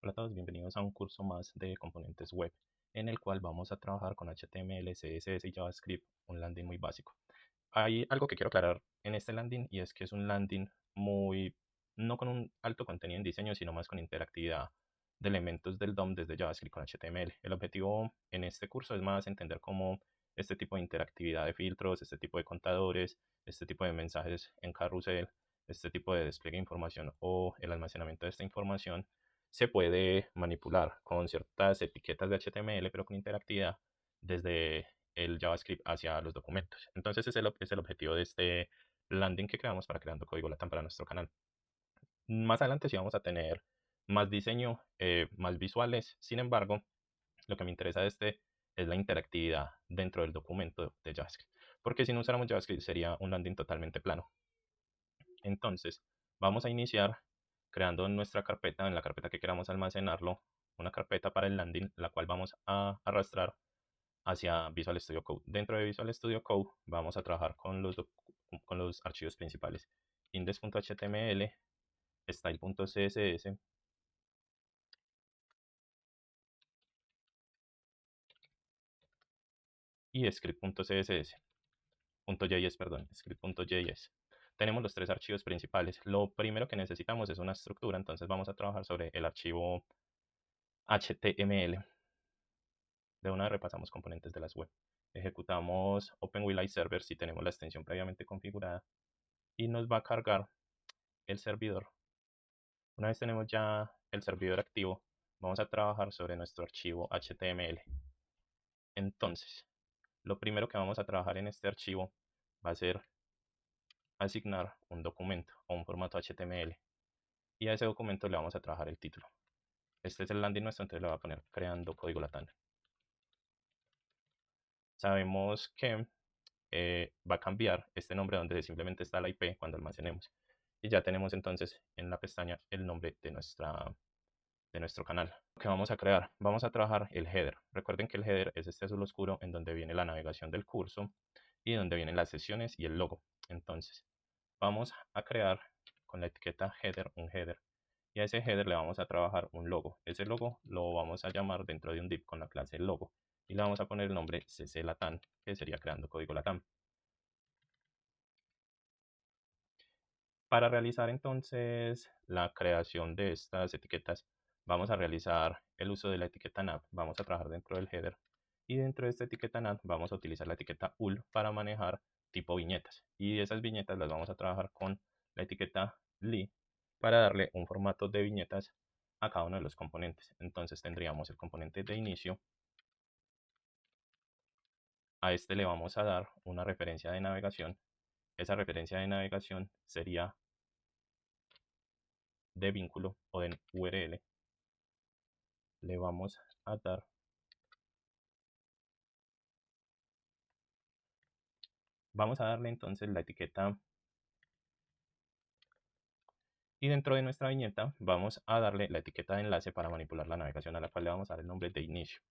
Hola a todos, bienvenidos a un curso más de componentes web, en el cual vamos a trabajar con HTML, CSS y JavaScript, un landing muy básico. Hay algo que quiero aclarar en este landing y es que es un landing muy, no con un alto contenido en diseño, sino más con interactividad de elementos del DOM desde JavaScript con HTML. El objetivo en este curso es más entender cómo este tipo de interactividad de filtros, este tipo de contadores, este tipo de mensajes en carrusel, este tipo de despliegue de información o el almacenamiento de esta información se puede manipular con ciertas etiquetas de HTML, pero con interactividad desde el JavaScript hacia los documentos. Entonces, ese es el objetivo de este landing que creamos para Creando Código Latam para nuestro canal. Más adelante sí vamos a tener más diseño, más visuales. Sin embargo, lo que me interesa de este es la interactividad dentro del documento de JavaScript. Porque si no usáramos JavaScript sería un landing totalmente plano. Entonces, vamos a iniciar creando nuestra carpeta, en la carpeta que queramos almacenarlo, una carpeta para el landing, la cual vamos a arrastrar hacia Visual Studio Code. Dentro de Visual Studio Code vamos a trabajar con los archivos principales: index.html, style.css y script.css. .js, perdón, script.js. Tenemos los tres archivos principales. Lo primero que necesitamos es una estructura, entonces vamos a trabajar sobre el archivo HTML. De una vez repasamos componentes de las web. Ejecutamos OpenWLI Server si tenemos la extensión previamente configurada y nos va a cargar el servidor. Una vez tenemos ya el servidor activo, vamos a trabajar sobre nuestro archivo HTML. Entonces, lo primero que vamos a trabajar en este archivo va a ser asignar un documento o un formato HTML, y a ese documento le vamos a trabajar el título. Este es el landing nuestro, entonces le voy a poner Creando Código Latam. Sabemos que va a cambiar este nombre donde simplemente está la IP cuando almacenemos. Y ya tenemos entonces en la pestaña el nombre de nuestro canal. ¿Qué vamos a crear? Vamos a trabajar el header. Recuerden que el header es este azul oscuro en donde viene la navegación del curso y donde vienen las sesiones y el logo. Entonces, vamos a crear con la etiqueta header un header. Y a ese header le vamos a trabajar un logo. Ese logo lo vamos a llamar dentro de un div con la clase logo. Y le vamos a poner el nombre CC Latam, que sería Creando Código Latam. Para realizar entonces la creación de estas etiquetas, vamos a realizar el uso de la etiqueta nav. Vamos a trabajar dentro del header y dentro de esta etiqueta nav vamos a utilizar la etiqueta ul para manejar tipo viñetas. Y esas viñetas las vamos a trabajar con la etiqueta li para darle un formato de viñetas a cada uno de los componentes. Entonces tendríamos el componente de inicio. A este le vamos a dar una referencia de navegación. Esa referencia de navegación sería de vínculo o de URL. Le vamos a dar, vamos a darle entonces la etiqueta, y dentro de nuestra viñeta vamos a darle la etiqueta de enlace para manipular la navegación, a la cual le vamos a dar el nombre de inicio.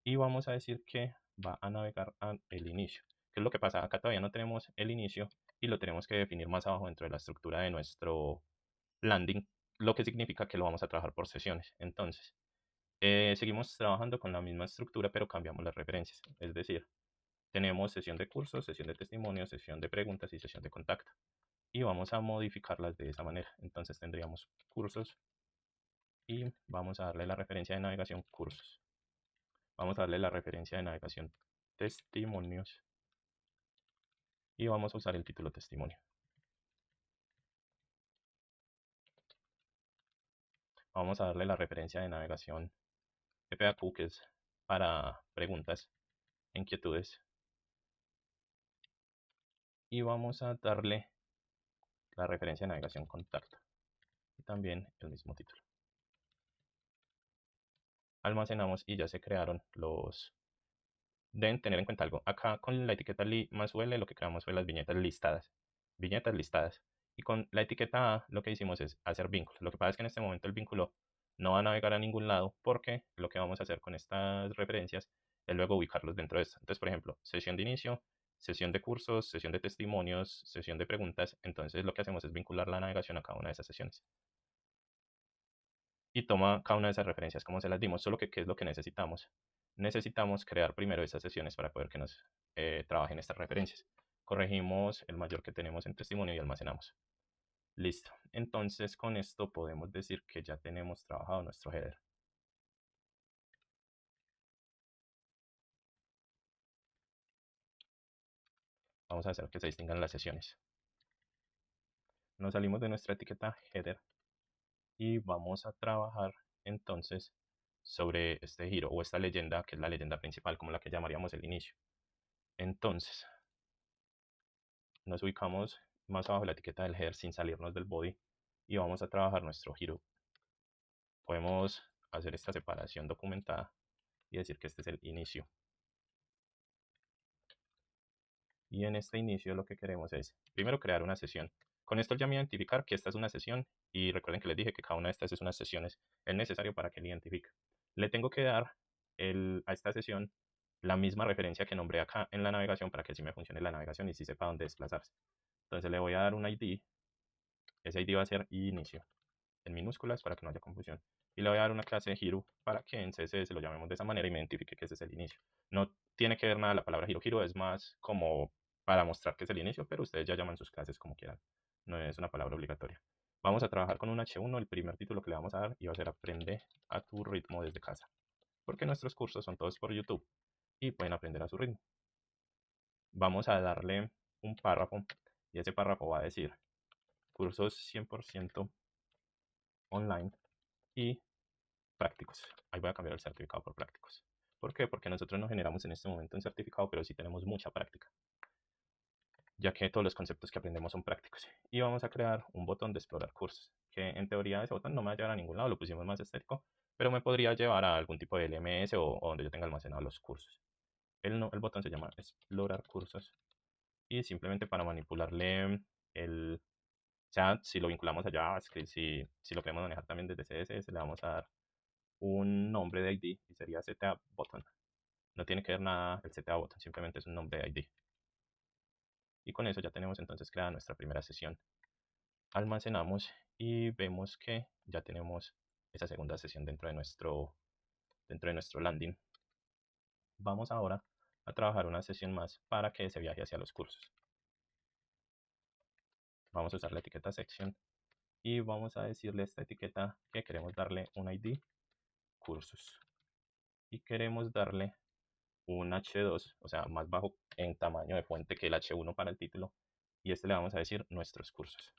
Y vamos a decir que va a navegar al inicio. ¿Qué es lo que pasa? Acá todavía no tenemos el inicio y lo tenemos que definir más abajo dentro de la estructura de nuestro landing, lo que significa que lo vamos a trabajar por sesiones. Entonces, seguimos trabajando con la misma estructura, pero cambiamos las referencias. Es decir, tenemos sesión de cursos, sesión de testimonios, sesión de preguntas y sesión de contacto. Y vamos a modificarlas de esa manera. Entonces tendríamos cursos y vamos a darle la referencia de navegación cursos. Vamos a darle la referencia de navegación testimonios y vamos a usar el título testimonio. Vamos a darle la referencia de navegación FAQ, que es para preguntas, inquietudes. Y vamos a darle la referencia de navegación contacto y también el mismo título. Almacenamos y ya se crearon los... Deben tener en cuenta algo. Acá con la etiqueta li más UL lo que creamos fue las viñetas listadas. Viñetas listadas. Y con la etiqueta A lo que hicimos es hacer vínculo. Lo que pasa es que en este momento el vínculo no va a navegar a ningún lado, porque lo que vamos a hacer con estas referencias es luego ubicarlos dentro de esto. Entonces, por ejemplo, sesión de inicio, sesión de cursos, sesión de testimonios, sesión de preguntas. Entonces lo que hacemos es vincular la navegación a cada una de esas sesiones. y toma cada una de esas referencias como se las dimos, solo que ¿qué es lo que necesitamos? Necesitamos crear primero esas sesiones para poder que nos trabajen estas referencias. Corregimos el mayor que tenemos en testimonio y almacenamos. Listo. Entonces con esto podemos decir que ya tenemos trabajado nuestro header. Vamos a hacer que se distingan las sesiones. Nos salimos de nuestra etiqueta header y vamos a trabajar entonces sobre este giro o esta leyenda que es la leyenda principal, como la que llamaríamos el inicio. Entonces, nos ubicamos más abajo de la etiqueta del header sin salirnos del body y vamos a trabajar nuestro giro. Podemos hacer esta separación documentada y decir que este es el inicio. Y en este inicio lo que queremos es, primero, crear una sesión. Con esto ya me voy a identificar que esta es una sesión y recuerden que les dije que cada una de estas es unas sesiones. Es necesario para que le identifique. Le tengo que dar a esta sesión la misma referencia que nombré acá en la navegación para que así me funcione la navegación y si sepa dónde desplazarse. Entonces le voy a dar un ID. Ese ID va a ser inicio en minúsculas para que no haya confusión. Y le voy a dar una clase de Hero para que en CSS lo llamemos de esa manera y me identifique que ese es el inicio. No tiene que ver nada la palabra Hero. Hero es más como para mostrar que es el inicio, pero ustedes ya llaman sus clases como quieran. No es una palabra obligatoria. Vamos a trabajar con un H1, el primer título que le vamos a dar y va a ser Aprende a tu ritmo desde casa. Porque nuestros cursos son todos por YouTube y pueden aprender a su ritmo. Vamos a darle un párrafo y ese párrafo va a decir cursos 100% online y prácticos. Ahí voy a cambiar el certificado por prácticos. ¿Por qué? Porque nosotros no generamos en este momento un certificado, pero sí tenemos mucha práctica, ya que todos los conceptos que aprendemos son prácticos. Y vamos a crear un botón de explorar cursos, que en teoría ese botón no me va a llevar a ningún lado, lo pusimos más estético, pero me podría llevar a algún tipo de LMS o donde yo tenga almacenados los cursos. El botón se llama explorar cursos y simplemente para manipularle el, o sea, si lo vinculamos a JavaScript, si lo queremos manejar también desde CSS, le vamos a dar un nombre de ID y sería ZA button. No tiene que ver nada el ZA button, simplemente es un nombre de ID. Y con eso ya tenemos entonces creada nuestra primera sesión. Almacenamos y vemos que ya tenemos esa segunda sesión dentro de nuestro landing. Vamos ahora a trabajar una sesión más para que se viaje hacia los cursos. Vamos a usar la etiqueta section y vamos a decirle a esta etiqueta que queremos darle un ID cursos y queremos darle un H2, o sea, más bajo en tamaño de fuente que el H1 para el título, y este le vamos a decir nuestros cursos.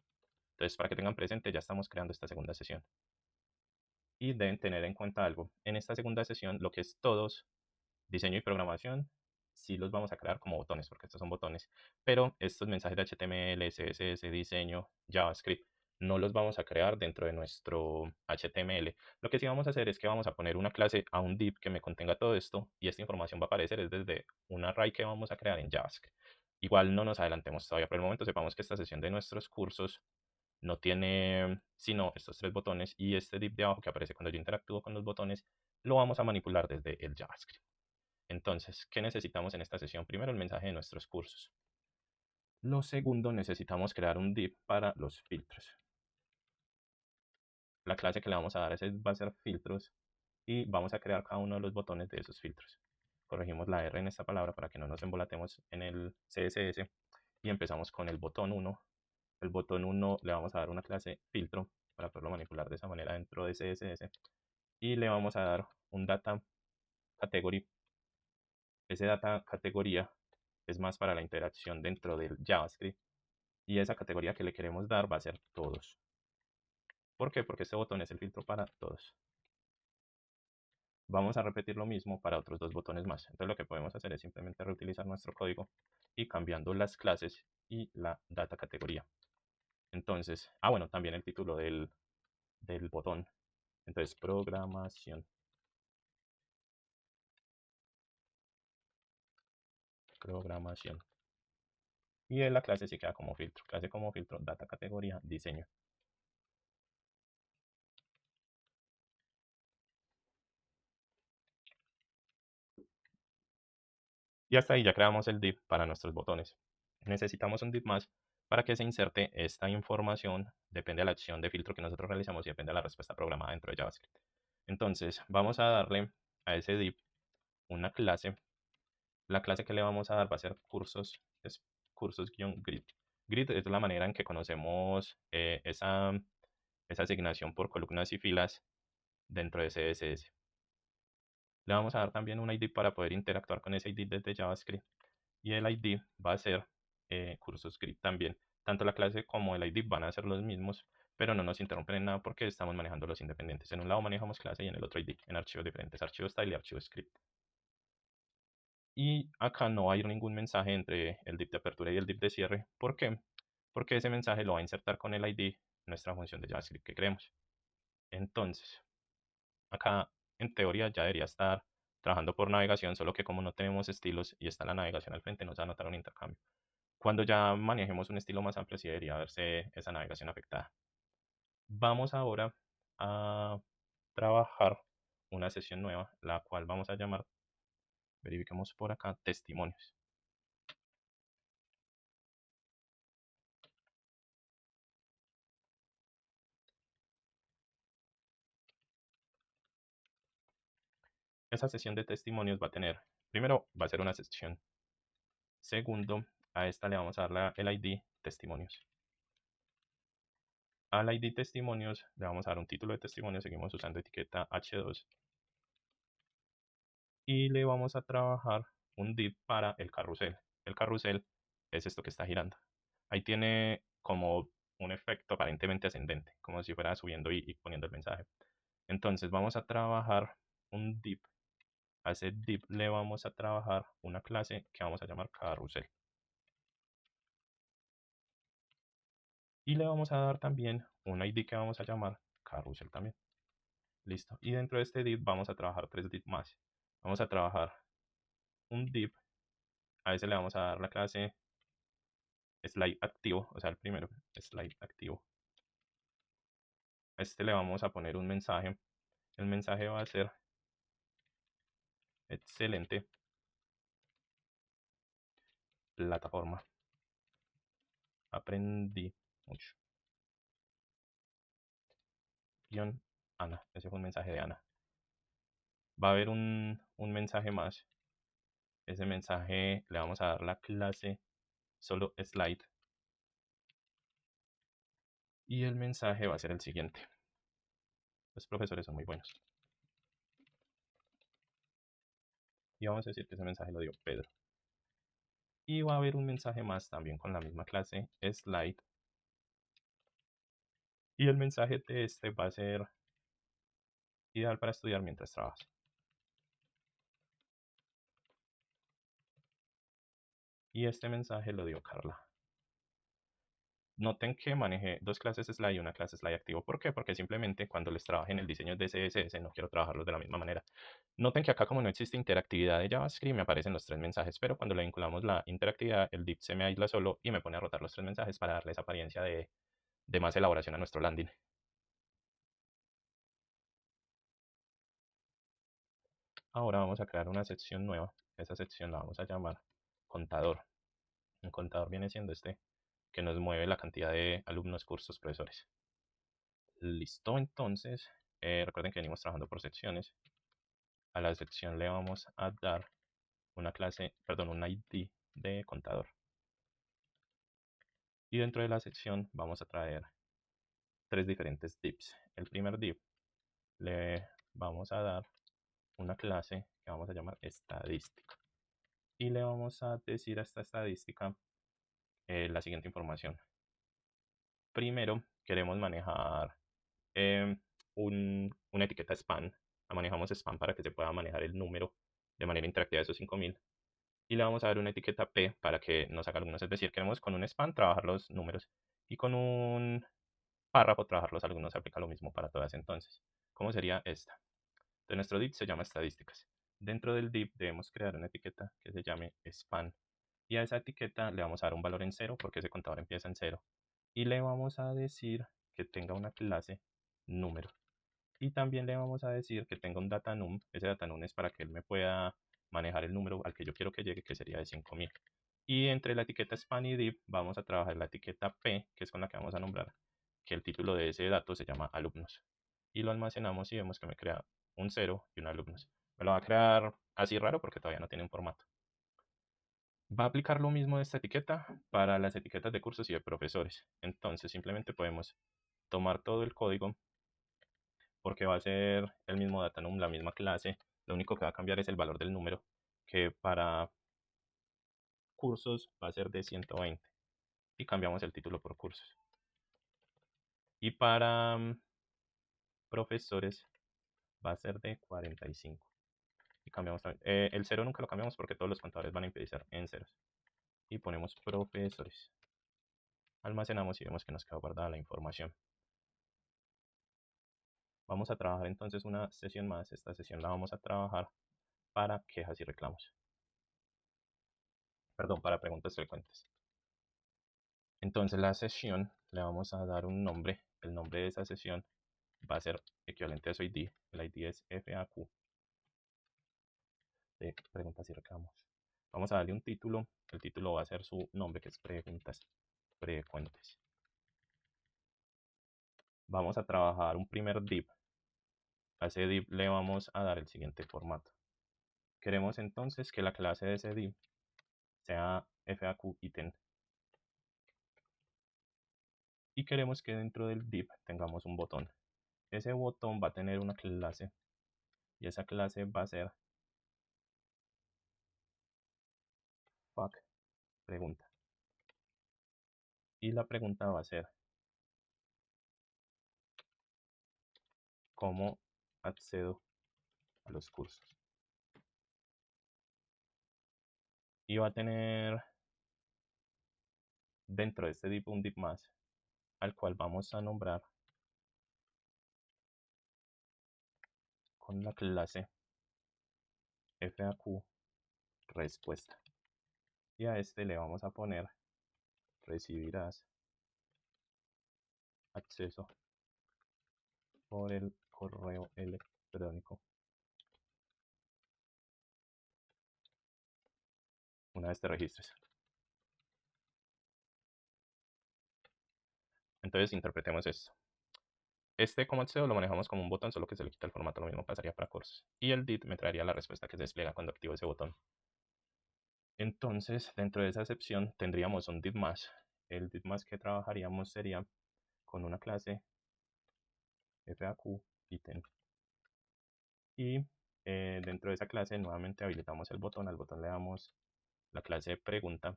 Entonces, para que tengan presente, ya estamos creando esta segunda sesión. Y deben tener en cuenta algo. En esta segunda sesión, lo que es todos, diseño y programación, sí los vamos a crear como botones, porque estos son botones. Pero estos mensajes de HTML, CSS, diseño, JavaScript, no los vamos a crear dentro de nuestro HTML. Lo que sí vamos a hacer es que vamos a poner una clase a un div que me contenga todo esto y esta información va a aparecer es desde un array que vamos a crear en JavaScript. Igual no nos adelantemos todavía, por el momento sepamos que esta sesión de nuestros cursos no tiene sino estos tres botones y este div de abajo que aparece cuando yo interactúo con los botones lo vamos a manipular desde el JavaScript. Entonces, ¿qué necesitamos en esta sesión? Primero, el mensaje de nuestros cursos. Lo segundo, necesitamos crear un div para los filtros. La clase que le vamos a dar va a ser filtros y vamos a crear cada uno de los botones de esos filtros. Corregimos la R en esta palabra para que no nos embolatemos en el CSS y empezamos con el botón 1. El botón 1 le vamos a dar una clase filtro para poderlo manipular de esa manera dentro de CSS y le vamos a dar un data category. Ese data categoría es más para la interacción dentro del JavaScript y esa categoría que le queremos dar va a ser todos. ¿Por qué? Porque este botón es el filtro para todos. Vamos a repetir lo mismo para otros dos botones más. Entonces lo que podemos hacer es simplemente reutilizar nuestro código y cambiando las clases y la data categoría. Entonces, bueno, también el título del botón. Entonces, programación. Programación. Y en la clase sí queda como filtro. Clase como filtro, data categoría, diseño. Y hasta ahí ya creamos el div para nuestros botones. Necesitamos un div más para que se inserte esta información, depende de la acción de filtro que nosotros realizamos y depende de la respuesta programada dentro de JavaScript. Entonces, vamos a darle a ese div una clase. La clase que le vamos a dar va a ser cursos, es cursos-grid. Grid es la manera en que conocemos esa asignación por columnas y filas dentro de CSS. Le vamos a dar también un ID para poder interactuar con ese ID desde JavaScript. Y el ID va a ser cursos grid también. Tanto la clase como el ID van a ser los mismos, pero no nos interrumpen en nada porque estamos manejando los independientes. En un lado manejamos clase y en el otro ID, en archivos diferentes, archivo style y archivo script. Y acá no va a ir ningún mensaje entre el div de apertura y el div de cierre. ¿Por qué? Porque ese mensaje lo va a insertar con el ID, nuestra función de JavaScript que creemos. Entonces, acá en teoría ya debería estar trabajando por navegación, solo que como no tenemos estilos y está la navegación al frente, nos va a notar un intercambio. Cuando ya manejemos un estilo más amplio, sí debería verse esa navegación afectada. Vamos ahora a trabajar una sesión nueva, la cual vamos a llamar, verifiquemos por acá, testimonios. Esa sesión de testimonios va a tener, primero, va a ser una sesión. Segundo, a esta le vamos a dar el ID testimonios. Al ID testimonios le vamos a dar un título de testimonio, seguimos usando etiqueta h2. Y le vamos a trabajar un div para el carrusel. El carrusel es esto que está girando. Ahí tiene como un efecto aparentemente ascendente, como si fuera subiendo y poniendo el mensaje. Entonces vamos a trabajar un div. A ese div le vamos a trabajar una clase que vamos a llamar carrusel. Y le vamos a dar también un ID que vamos a llamar carrusel también. Listo. Y dentro de este div vamos a trabajar tres div más. Vamos a trabajar un div. A ese le vamos a dar la clase slide activo, o sea, el primero, slide activo. A este le vamos a poner un mensaje. El mensaje va a ser excelente plataforma. Aprendí mucho. Guión Ana. Ese fue un mensaje de Ana. Va a haber un mensaje más. Ese mensaje le vamos a dar la clase solo slide. Y el mensaje va a ser el siguiente. Los profesores son muy buenos. Y vamos a decir que ese mensaje lo dio Pedro. Y va a haber un mensaje más también con la misma clase slide. Y el mensaje de este va a ser ideal para estudiar mientras trabajas. Y este mensaje lo dio Carla. Noten que manejé dos clases slide y una clase slide activo. ¿Por qué? Porque simplemente cuando les trabaje en el diseño de CSS no quiero trabajarlos de la misma manera. Noten que acá como no existe interactividad de JavaScript me aparecen los tres mensajes, pero cuando le vinculamos la interactividad el div se me aísla solo y me pone a rotar los tres mensajes para darle esa apariencia de más elaboración a nuestro landing. Ahora vamos a crear una sección nueva. Esa sección la vamos a llamar contador. Un contador viene siendo este que nos mueve la cantidad de alumnos, cursos, profesores. Listo, entonces, recuerden que venimos trabajando por secciones. A la sección le vamos a dar una clase, perdón, un ID de contador. Y dentro de la sección vamos a traer tres diferentes divs. El primer div le vamos a dar una clase que vamos a llamar estadística. Y le vamos a decir a esta estadística la siguiente información. Primero, queremos manejar eh, una etiqueta spam. La manejamos spam para que se pueda manejar el número de manera interactiva de esos 5000. Y le vamos a dar una etiqueta P para que nos haga algunos. Es decir, queremos con un span trabajar los números y con un párrafo trabajar los alumnos. Se aplica lo mismo para todas entonces. ¿Cómo sería esta? Entonces nuestro div se llama estadísticas. Dentro del div debemos crear una etiqueta que se llame span. Y a esa etiqueta le vamos a dar un valor en cero porque ese contador empieza en cero. Y le vamos a decir que tenga una clase número. Y también le vamos a decir que tenga un datanum. Ese datanum es para que él me pueda manejar el número al que yo quiero que llegue, que sería de 5000. Y entre la etiqueta span y div vamos a trabajar la etiqueta p, que es con la que vamos a nombrar que el título de ese dato se llama alumnos. Y lo almacenamos y vemos que me crea un 0 y un alumnos. Me lo va a crear así raro porque todavía no tiene un formato. Va a aplicar lo mismo de esta etiqueta para las etiquetas de cursos y de profesores. Entonces simplemente podemos tomar todo el código porque va a ser el mismo datanum, la misma clase. Lo único que va a cambiar es el valor del número, que para cursos va a ser de 120 y cambiamos el título por cursos. Y para profesores va a ser de 45. Y cambiamos también. El 0 nunca lo cambiamos porque todos los contadores van a empezar en ceros. Y ponemos profesores. Almacenamos y vemos que nos queda guardada la información. Vamos a trabajar entonces una sesión más. Esta sesión la vamos a trabajar para quejas y reclamos. Perdón, para preguntas frecuentes. Entonces la sesión le vamos a dar un nombre. El nombre de esa sesión va a ser equivalente a su ID. El ID es FAQ de preguntas y reclamos. Vamos a darle un título. El título va a ser su nombre, que es preguntas frecuentes. Vamos a trabajar un primer div. A ese div le vamos a dar el siguiente formato. Queremos entonces que la clase de ese div sea FAQ item. Y queremos que dentro del div tengamos un botón. Ese botón va a tener una clase y esa clase va a ser FAQ pregunta. Y la pregunta va a ser ¿cómo accedo a los cursos? Y va a tener dentro de este div un div más al cual vamos a nombrar con la clase FAQ respuesta. Y a este le vamos a poner recibirás acceso por el correo electrónico una vez te registres. Entonces interpretemos esto. Este como accedo lo manejamos como un botón, solo que se le quita el formato, lo mismo pasaría para cursos. Y el div me traería la respuesta que se despliega cuando activo ese botón. Entonces, dentro de esa excepción tendríamos un div más. El div más que trabajaríamos sería con una clase FAQ item. Y dentro de esa clase nuevamente habilitamos el botón. Al botón le damos la clase pregunta.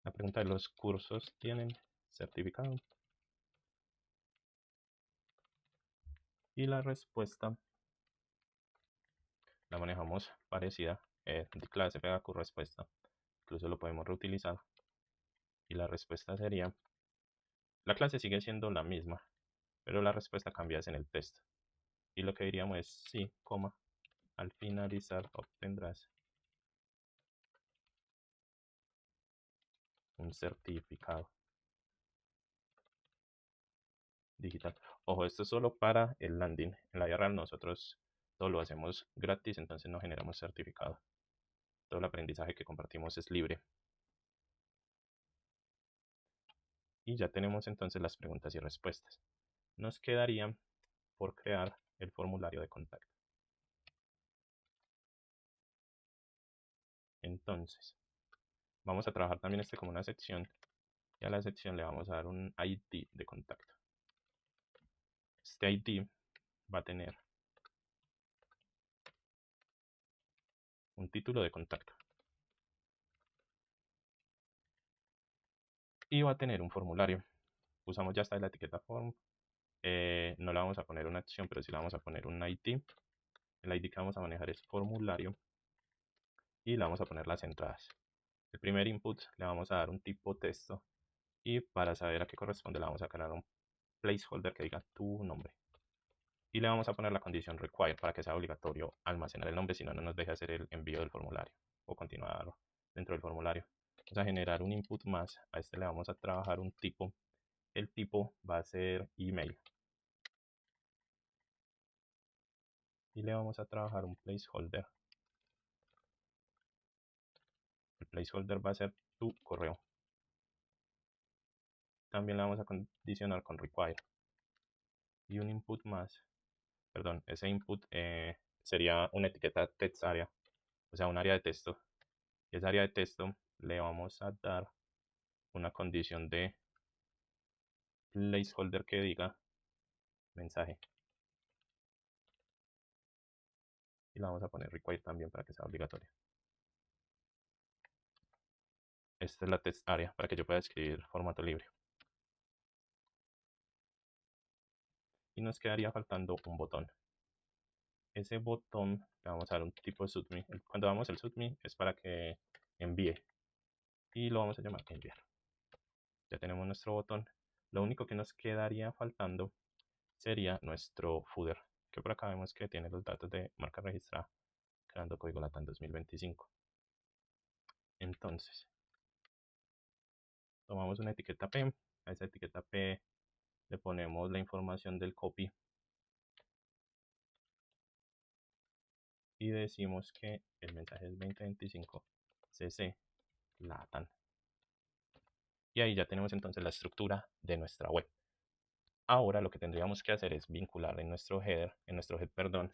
La pregunta de los cursos tienen certificado. Y la respuesta la manejamos parecida. Clase FAQ respuesta. Incluso lo podemos reutilizar. Y la respuesta sería, la clase sigue siendo la misma, pero la respuesta cambia en el texto. Y lo que diríamos es sí, coma, al finalizar obtendrás un certificado digital. Ojo, esto es solo para el landing. En la vida real nosotros todo lo hacemos gratis, entonces no generamos certificado. Todo el aprendizaje que compartimos es libre. Y ya tenemos entonces las preguntas y respuestas. Nos quedaría por crear el formulario de contacto. Entonces, vamos a trabajar también este como una sección y a la sección le vamos a dar un ID de contacto. Este ID va a tener un título de contacto y va a tener un formulario. Usamos ya esta de la etiqueta form. No le vamos a poner una acción, pero sí le vamos a poner un ID. El ID que vamos a manejar es formulario y le vamos a poner las entradas. El primer input le vamos a dar un tipo texto y para saber a qué corresponde le vamos a crear un placeholder que diga tu nombre. Y le vamos a poner la condición require para que sea obligatorio almacenar el nombre, si no, no nos deja hacer el envío del formulario o continuar dentro del formulario. Vamos a generar un input más. A este le vamos a trabajar un tipo el tipo va a ser email. Y le vamos a trabajar un placeholder. El placeholder va a ser tu correo. También le vamos a condicionar con require. Y un input más. Perdón, ese input sería una etiqueta text area, o sea, un área de texto. Y esa área de texto le vamos a dar una condición de placeholder que diga mensaje. Y la vamos a poner require también para que sea obligatoria. Esta es la text area para que yo pueda escribir formato libre. Y nos quedaría faltando un botón. Ese botón le vamos a dar un tipo de submit. Cuando damos el submit es para que envíe. Y lo vamos a llamar enviar. Ya tenemos nuestro botón. Lo único que nos quedaría faltando sería nuestro footer, que por acá vemos que tiene los datos de marca registrada, creando código LATAM 2025. Entonces, tomamos una etiqueta P, a esa etiqueta P le ponemos la información del copy y decimos que el mensaje es 2025 cc LATAM. Y ahí ya tenemos entonces la estructura de nuestra web. Ahora lo que tendríamos que hacer es vincular en nuestro head, perdón,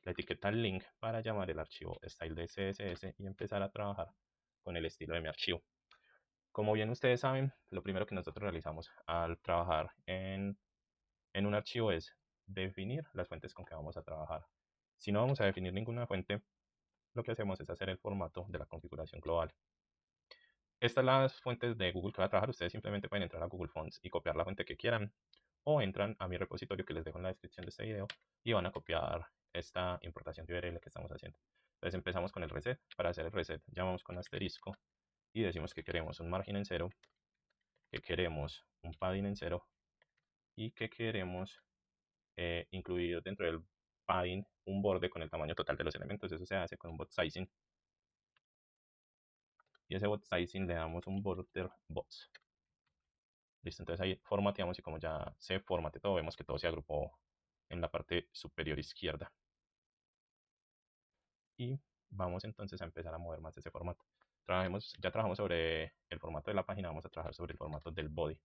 la etiqueta link para llamar el archivo style de CSS y empezar a trabajar con el estilo de mi archivo. Como bien ustedes saben, lo primero que nosotros realizamos al trabajar en un archivo es definir las fuentes con que vamos a trabajar. Si no vamos a definir ninguna fuente, lo que hacemos es hacer el formato de la configuración global. Estas son las fuentes de Google que va a trabajar. Ustedes simplemente pueden entrar a Google Fonts y copiar la fuente que quieran, o entran a mi repositorio que les dejo en la descripción de este video y van a copiar esta importación de URL que estamos haciendo. Entonces empezamos con el reset. Para hacer el reset llamamos con asterisco y decimos que queremos un margen en 0, que queremos un padding en 0 y que queremos incluir dentro del padding un borde con el tamaño total de los elementos. Eso se hace con un bot sizing. Y ese bot sizing le damos un border bots. Listo, entonces ahí formateamos y como ya se formate todo, vemos que todo se agrupó en la parte superior izquierda. Y vamos entonces a empezar a mover más ese formato. Ya trabajamos sobre el formato de la página, vamos a trabajar sobre el formato del body.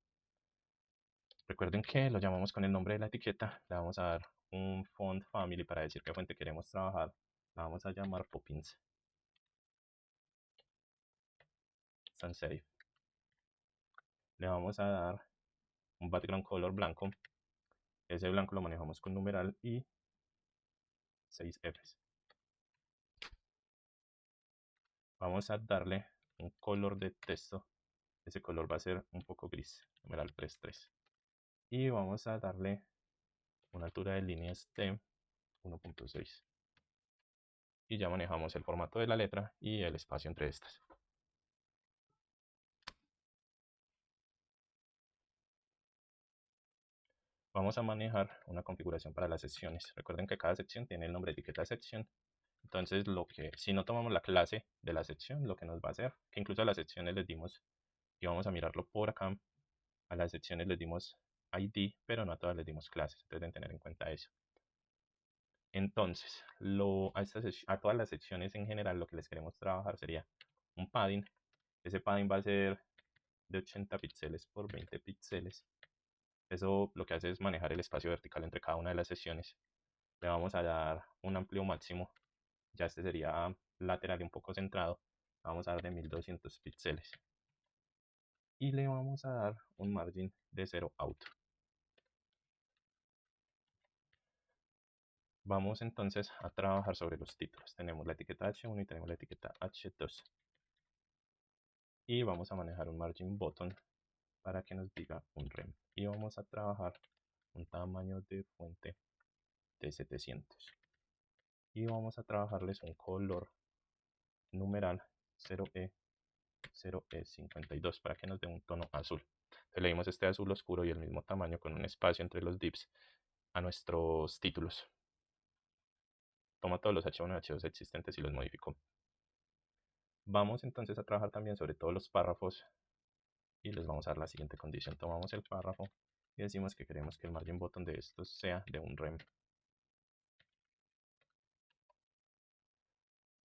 Recuerden que lo llamamos con el nombre de la etiqueta, le vamos a dar un font family para decir qué fuente queremos trabajar. La vamos a llamar Poppins Sans Serif. Le vamos a dar un background color blanco. Ese blanco lo manejamos con numeral y 6 Fs. Vamos a darle un color de texto. Ese color va a ser un poco gris, numeral 33. Y vamos a darle una altura de líneas de 1.6. Y ya manejamos el formato de la letra y el espacio entre estas. Vamos a manejar una configuración para las secciones. Recuerden que cada sección tiene el nombre de etiqueta de sección. Entonces, si no tomamos la clase de la sección, lo que nos va a hacer, que incluso a las secciones les dimos, y vamos a mirarlo por acá, a las secciones les dimos ID, pero no a todas les dimos clases. Entonces deben tener en cuenta eso. Entonces, a todas las secciones en general, lo que les queremos trabajar sería un padding. Ese padding va a ser de 80 píxeles por 20 píxeles. Eso lo que hace es manejar el espacio vertical entre cada una de las secciones. Le vamos a dar un amplio máximo. Ya este sería lateral y un poco centrado. Vamos a dar de 1200 píxeles. Y le vamos a dar un margin de 0 out. Vamos entonces a trabajar sobre los títulos. Tenemos la etiqueta H1 y tenemos la etiqueta H2. Y vamos a manejar un margin button para que nos diga un rem. Y vamos a trabajar un tamaño de fuente de 700. Y vamos a trabajarles un color numeral 0E, 0E52 para que nos dé un tono azul. Entonces le dimos este azul oscuro y el mismo tamaño con un espacio entre los divs a nuestros títulos. Toma todos los H1 y H2 existentes y los modificó. Vamos entonces a trabajar también sobre todos los párrafos y les vamos a dar la siguiente condición. Tomamos el párrafo y decimos que queremos que el margin bottom de estos sea de un rem.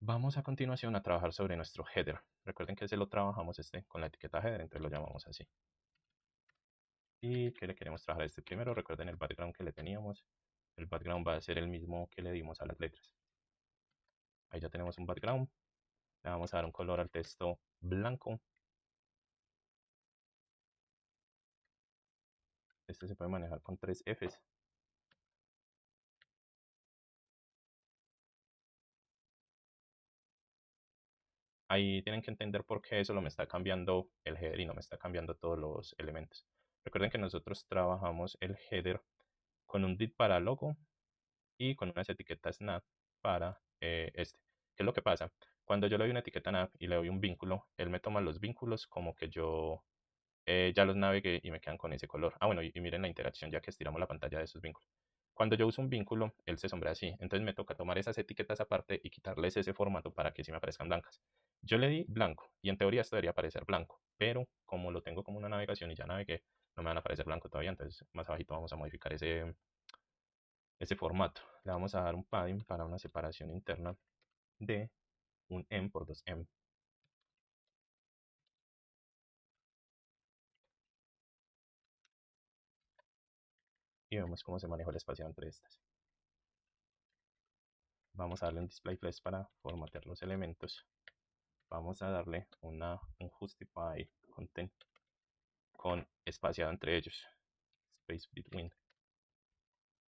Vamos a continuación a trabajar sobre nuestro header. Recuerden que se lo trabajamos con la etiqueta header, entonces lo llamamos así. ¿Y qué le queremos trabajar a este primero? Recuerden el background que le teníamos. El background va a ser el mismo que le dimos a las letras. Ahí ya tenemos un background. Le vamos a dar un color al texto blanco. Este se puede manejar con 3 Fs. Ahí tienen que entender por qué eso lo me está cambiando el header y no me está cambiando todos los elementos. Recuerden que nosotros trabajamos el header con un div para logo y con unas etiquetas nav para este. ¿Qué es lo que pasa? Cuando yo le doy una etiqueta nav y le doy un vínculo, él me toma los vínculos como que yo ya los navegué y me quedan con ese color. Ah, bueno, y miren la interacción ya que estiramos la pantalla de esos vínculos. Cuando yo uso un vínculo, él se sombrea así. Entonces me toca tomar esas etiquetas aparte y quitarles ese formato para que sí me aparezcan blancas. Yo le di blanco y en teoría esto debería aparecer blanco, pero como lo tengo como una navegación y ya navegué, no me van a aparecer blanco todavía. Entonces más abajito vamos a modificar ese formato. Le vamos a dar un padding para una separación interna de un M por 2M. Y vemos cómo se maneja el espacio entre estas. Vamos a darle un display flash para formatear los elementos. Vamos a darle un justify content con espaciado entre ellos, space between.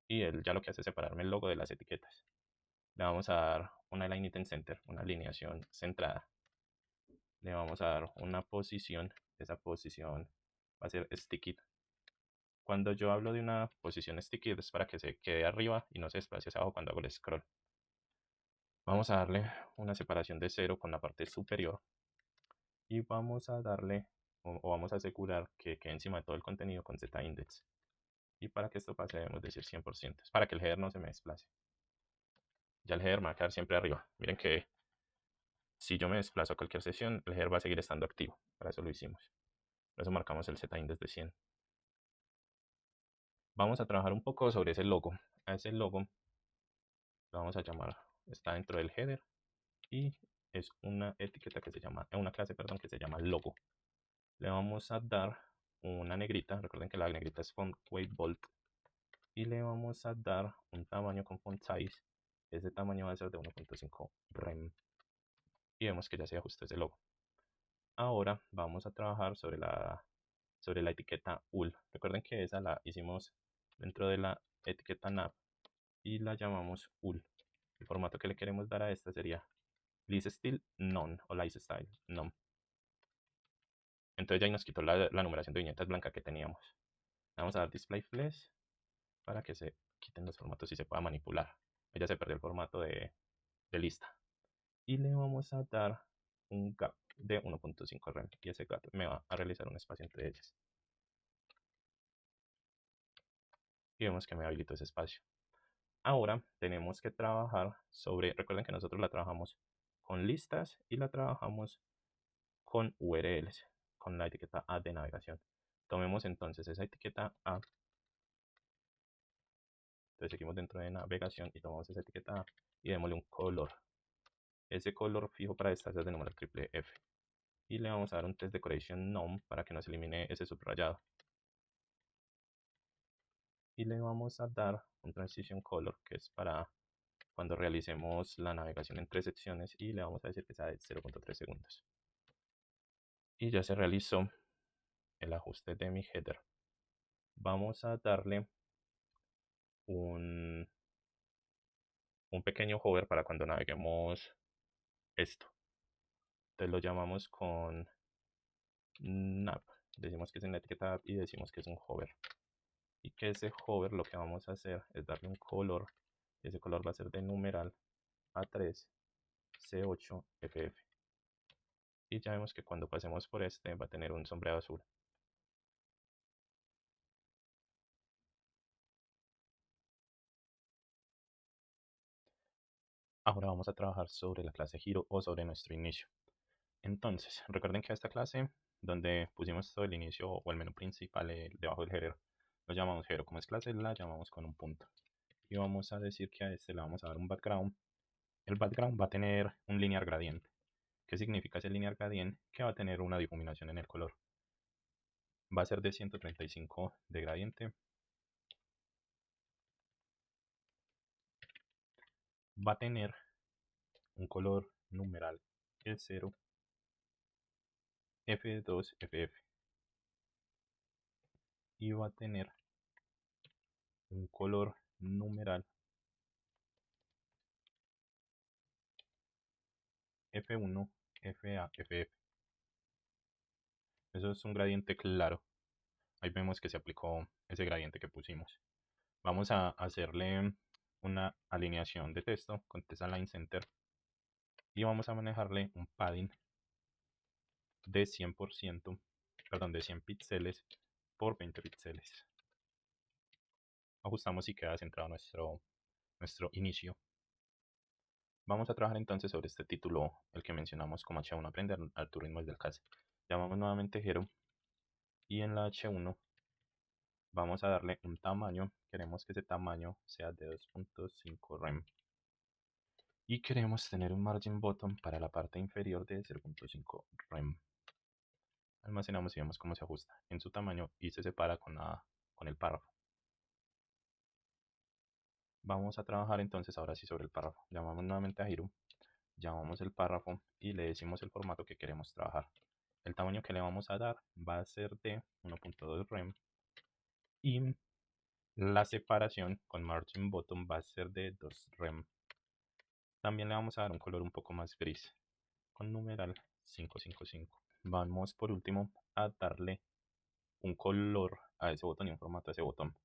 Y él ya lo que hace es separarme el logo de las etiquetas. Le vamos a dar una line item center, una alineación centrada. Le vamos a dar una posición, esa posición va a ser sticky. Cuando yo hablo de una posición sticky es para que se quede arriba y no se desplace hacia abajo cuando hago el scroll. Vamos a darle una separación de 0 con la parte superior y vamos a darle o vamos a asegurar que quede encima de todo el contenido con z-index. Y para que esto pase debemos decir 100%, es para que el header no se me desplace. Ya el header me va a quedar siempre arriba. Miren que si yo me desplazo a cualquier sesión, el header va a seguir estando activo. Para eso lo hicimos. Por eso marcamos el z-index de 100. Vamos a trabajar un poco sobre ese logo. A ese logo lo vamos a llamar, está dentro del header y es una etiqueta que se llama, una clase, perdón, que se llama logo. Le vamos a dar una negrita, recuerden que la negrita es font weight bold, y le vamos a dar un tamaño con font size. Ese tamaño va a ser de 1.5 rem y vemos que ya se ajustó ese logo. Ahora vamos a trabajar sobre la etiqueta ul. Recuerden que esa la hicimos dentro de la etiqueta nav y la llamamos ul. El formato que le queremos dar a esta sería listStyle none o liststyle none. Entonces ya ahí nos quitó la numeración de viñetas blanca que teníamos. Vamos a dar display flash para que se quiten los formatos y se pueda manipular. Ya se perdió el formato de lista. Y le vamos a dar un gap de 1.5 rem y ese gap me va a realizar un espacio entre ellas. Y vemos que me habilitó ese espacio. Ahora tenemos que trabajar sobre, recuerden que nosotros la trabajamos con listas y la trabajamos con URLs, con la etiqueta A de navegación. Tomemos entonces esa etiqueta A. Entonces seguimos dentro de navegación y tomamos esa etiqueta A y démosle un color. Ese color fijo para estas es de número triple F. Y le vamos a dar un test decoration none para que nos elimine ese subrayado. Y le vamos a dar un transition color que es para cuando realicemos la navegación entre secciones y le vamos a decir que sea de 0.3 segundos. Y ya se realizó el ajuste de mi header. Vamos a darle un pequeño hover para cuando naveguemos esto. Entonces lo llamamos con nav. Decimos que es en la etiqueta app y decimos que es un hover. Y que ese hover lo que vamos a hacer es darle un color. Ese color va a ser de numeral A3 C8 FF. Y ya vemos que cuando pasemos por este va a tener un sombreado azul. Ahora vamos a trabajar sobre la clase giro o sobre nuestro inicio. Entonces, recuerden que a esta clase donde pusimos todo el inicio o el menú principal debajo del header, lo llamamos header. Como es clase, la llamamos con un punto. Y vamos a decir que a este le vamos a dar un background. El background va a tener un linear gradient. ¿Qué significa ese linear gradient? Que va a tener una difuminación en el color. Va a ser de 135 de gradiente. Va a tener un color numeral E0, F2, FF. Y va a tener un color numeral F1, FA, FF. Eso es un gradiente claro. Ahí vemos que se aplicó ese gradiente que pusimos. Vamos a hacerle una alineación de texto con Text Align Center y vamos a manejarle un padding de 100%, perdón, de 100 píxeles por 20 píxeles. Ajustamos y queda centrado nuestro inicio. Vamos a trabajar entonces sobre este título, el que mencionamos como H1, aprender al tu ritmo del CASE. Llamamos nuevamente Hero y en la H1 vamos a darle un tamaño. Queremos que ese tamaño sea de 2.5 rem. Y queremos tener un margin bottom para la parte inferior de 0.5 rem. Almacenamos y vemos cómo se ajusta en su tamaño y se separa con el párrafo. Vamos a trabajar entonces ahora sí sobre el párrafo. Llamamos nuevamente a Hero, llamamos el párrafo y le decimos el formato que queremos trabajar. El tamaño que le vamos a dar va a ser de 1.2 rem y la separación con margin bottom va a ser de 2 rem. También le vamos a dar un color un poco más gris con numeral 555. Vamos por último a darle un color a ese botón y un formato a ese botón.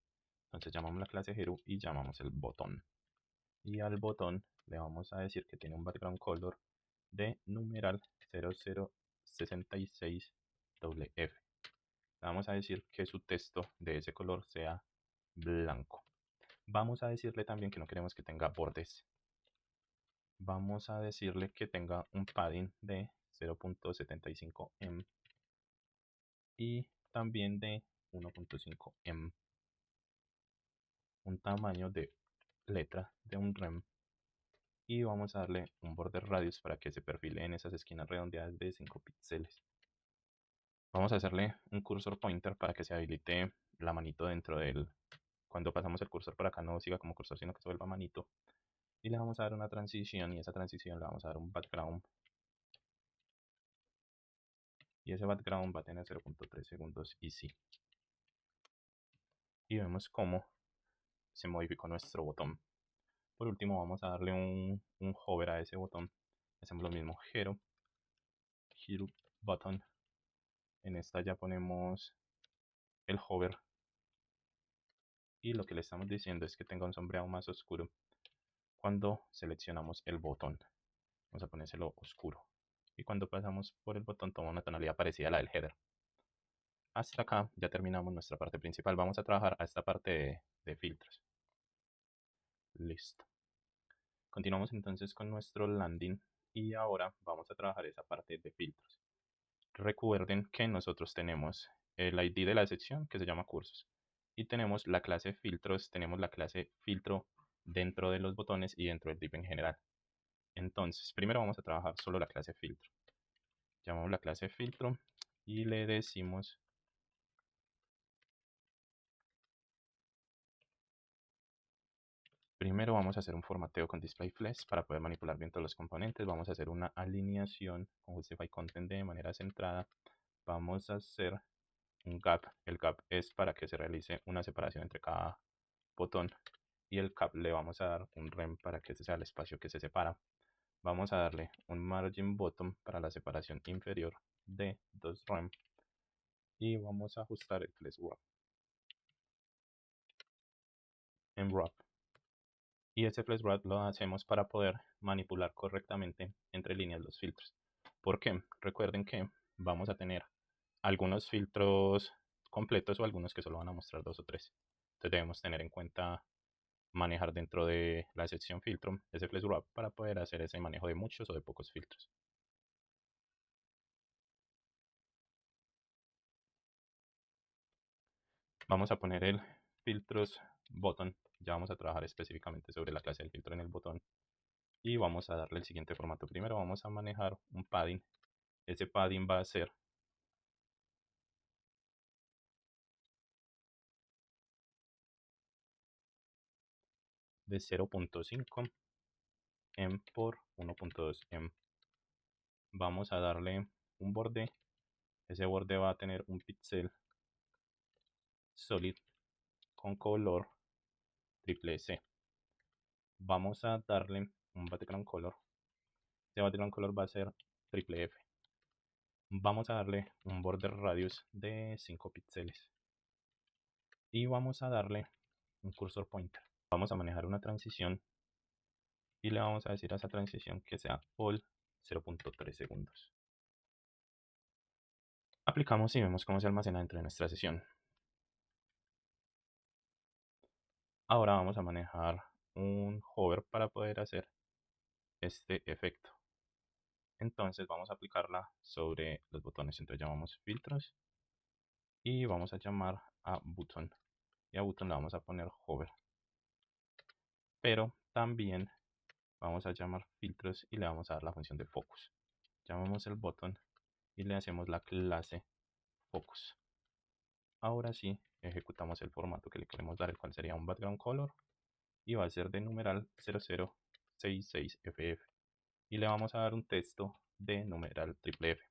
Entonces llamamos la clase Hero y llamamos el botón. Y al botón le vamos a decir que tiene un background color de numeral 0066FF. Le vamos a decir que su texto de ese color sea blanco. Vamos a decirle también que no queremos que tenga bordes. Vamos a decirle que tenga un padding de 0.75 em y también de 1.5 em. Un tamaño de letra de un rem y vamos a darle un border radius para que se perfile en esas esquinas redondeadas de 5 píxeles. Vamos a hacerle un cursor pointer para que se habilite la manito dentro del... Cuando pasamos el cursor por acá no siga como cursor sino que se vuelva manito. Y le vamos a dar una transición y esa transición le vamos a dar un background. Y ese background va a tener 0.3 segundos y sí. Y vemos cómo se modificó nuestro botón. Por último vamos a darle un hover a ese botón. Hacemos lo mismo, Hero button. En esta ya ponemos el hover y lo que le estamos diciendo es que tenga un sombreado más oscuro cuando seleccionamos el botón. Vamos a ponérselo oscuro y cuando pasamos por el botón toma una tonalidad parecida a la del header. Hasta acá ya terminamos nuestra parte principal. Vamos a trabajar a esta parte de filtros. Listo. Continuamos entonces con nuestro landing y ahora vamos a trabajar esa parte de filtros. Recuerden que nosotros tenemos el ID de la sección que se llama cursos y tenemos la clase filtros, tenemos la clase filtro dentro de los botones y dentro del div en general. Entonces, primero vamos a trabajar solo la clase filtro. Llamamos la clase filtro y le decimos primero vamos a hacer un formateo con displayFlex para poder manipular bien todos los componentes. Vamos a hacer una alineación con Justify Content de manera centrada. Vamos a hacer un gap. El gap es para que se realice una separación entre cada botón y el cap le vamos a dar un rem para que ese sea el espacio que se separa. Vamos a darle un margin bottom para la separación inferior de 2 rem y vamos a ajustar el flex wrap en wrap. Y ese flex wrap lo hacemos para poder manipular correctamente entre líneas los filtros. ¿Por qué? Recuerden que vamos a tener algunos filtros completos o algunos que solo van a mostrar 2 o 3. Entonces debemos tener en cuenta manejar dentro de la sección filtro ese flex wrap para poder hacer ese manejo de muchos o de pocos filtros. Vamos a poner el filtros button. Ya vamos a trabajar específicamente sobre la clase del filtro en el botón. Y vamos a darle el siguiente formato. Primero vamos a manejar un padding. Ese padding va a ser de 0.5 em por 1.2 em. Vamos a darle un borde. Ese borde va a tener un píxel solid con color triple C. Vamos a darle un background color. Este background color va a ser triple F. Vamos a darle un border radius de 5 píxeles. Y vamos a darle un cursor pointer. Vamos a manejar una transición y le vamos a decir a esa transición que sea all 0.3 segundos. Aplicamos y vemos cómo se almacena dentro de nuestra sesión. Ahora vamos a manejar un hover para poder hacer este efecto. Entonces vamos a aplicarla sobre los botones. Entonces llamamos filtros y vamos a llamar a button. Y a button le vamos a poner hover. Pero también vamos a llamar filtros y le vamos a dar la función de focus. Llamamos el botón y le hacemos la clase focus. Ahora sí, ejecutamos el formato que le queremos dar, el cual sería un background color y va a ser de numeral 0066FF y le vamos a dar un texto de numeral triple F.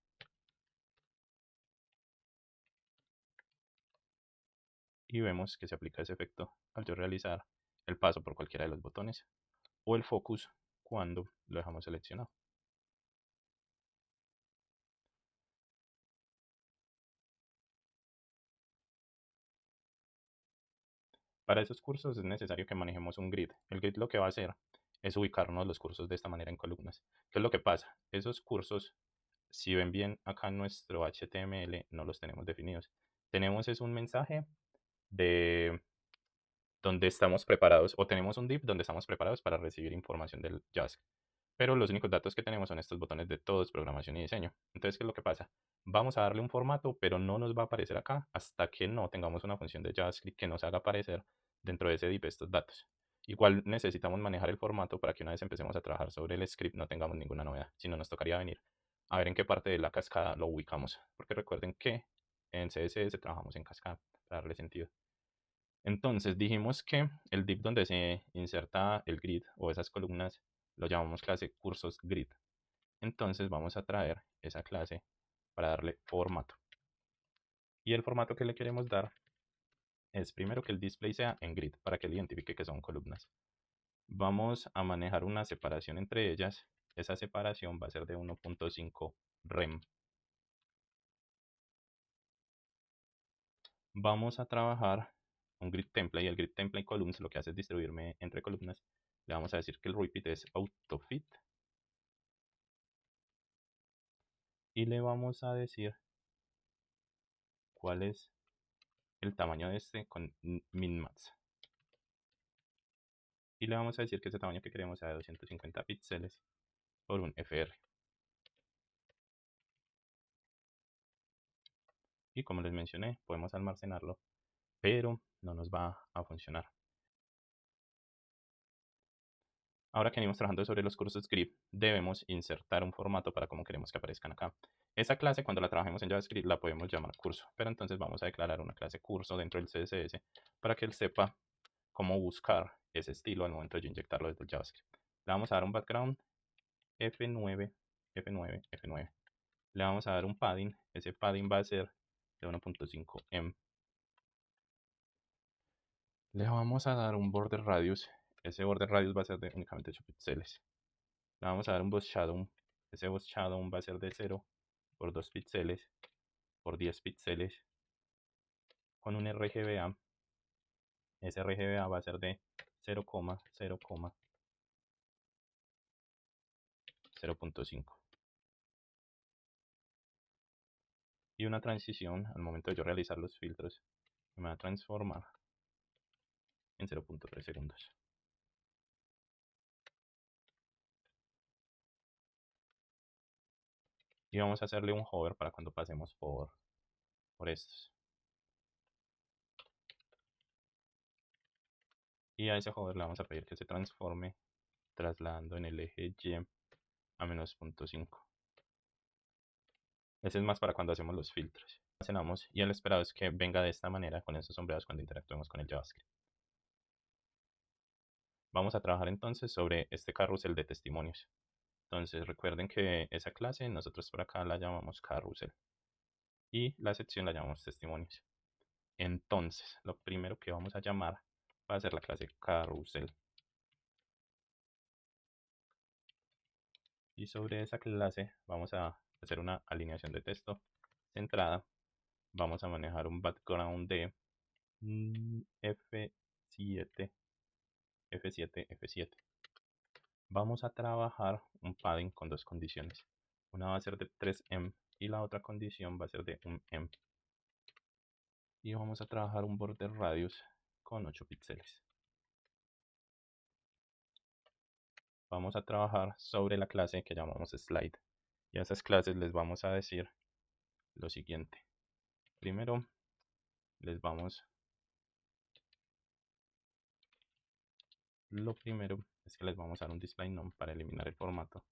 Y vemos que se aplica ese efecto al yo realizar el paso por cualquiera de los botones o el focus cuando lo dejamos seleccionado. Para esos cursos es necesario que manejemos un grid. El grid lo que va a hacer es ubicarnos los cursos de esta manera en columnas. ¿Qué es lo que pasa? Esos cursos, si ven bien acá en nuestro HTML, no los tenemos definidos. Tenemos es un mensaje de donde estamos preparados, o tenemos un div donde estamos preparados para recibir información del JavaScript. Pero los únicos datos que tenemos son estos botones de todos, programación y diseño. Entonces, ¿qué es lo que pasa? Vamos a darle un formato, pero no nos va a aparecer acá hasta que no tengamos una función de JavaScript que nos haga aparecer dentro de ese div estos datos. Igual necesitamos manejar el formato para que una vez empecemos a trabajar sobre el script no tengamos ninguna novedad. Si no, nos tocaría venir a ver en qué parte de la cascada lo ubicamos. Porque recuerden que en CSS trabajamos en cascada para darle sentido. Entonces dijimos que el div donde se inserta el grid o esas columnas lo llamamos clase cursos grid. Entonces vamos a traer esa clase para darle formato. Y el formato que le queremos dar es primero que el display sea en grid para que él identifique que son columnas. Vamos a manejar una separación entre ellas. Esa separación va a ser de 1.5 rem. Vamos a trabajar un grid template y el grid template columns lo que hace es distribuirme entre columnas. Le vamos a decir que el repeat es autofit y le vamos a decir cuál es el tamaño de este con minmax. Y le vamos a decir que ese tamaño que queremos sea de 250 píxeles por un FR. Y como les mencioné, podemos almacenarlo, pero no nos va a funcionar. Ahora que venimos trabajando sobre los cursos script, debemos insertar un formato para cómo queremos que aparezcan acá. Esa clase, cuando la trabajemos en JavaScript, la podemos llamar curso, pero entonces vamos a declarar una clase curso dentro del CSS para que él sepa cómo buscar ese estilo al momento de inyectarlo desde el JavaScript. Le vamos a dar un background F9, F9, F9. Le vamos a dar un padding. Ese padding va a ser de 1.5 em. Le vamos a dar un border radius. Ese border radius va a ser de únicamente 8 píxeles. Le vamos a dar un boss shadow. Ese boss shadow va a ser de 0 por 2 píxeles por 10 píxeles con un RGBA. Ese RGBA va a ser de 0,0,0.5 y una transición al momento de yo realizar los filtros me va a transformar en 0.3 segundos. Y vamos a hacerle un hover para cuando pasemos por estos. Y a ese hover le vamos a pedir que se transforme trasladando en el eje Y a -0.5. Ese es más para cuando hacemos los filtros. Almacenamos y el esperado es que venga de esta manera con esos sombreados cuando interactuemos con el JavaScript. Vamos a trabajar entonces sobre este carrusel de testimonios. Entonces recuerden que esa clase nosotros por acá la llamamos carrusel y la sección la llamamos testimonios. Entonces lo primero que vamos a llamar va a ser la clase carrusel. Y sobre esa clase vamos a hacer una alineación de texto centrada. Vamos a manejar un background de F7, F7, F7. Vamos a trabajar un padding con dos condiciones. Una va a ser de 3em y la otra condición va a ser de 1em. Y vamos a trabajar un border radius con 8 píxeles. Vamos a trabajar sobre la clase que llamamos slide. Y a esas clases les vamos a decir lo siguiente. Primero lo primero es que les vamos a dar un display none para eliminar el formato.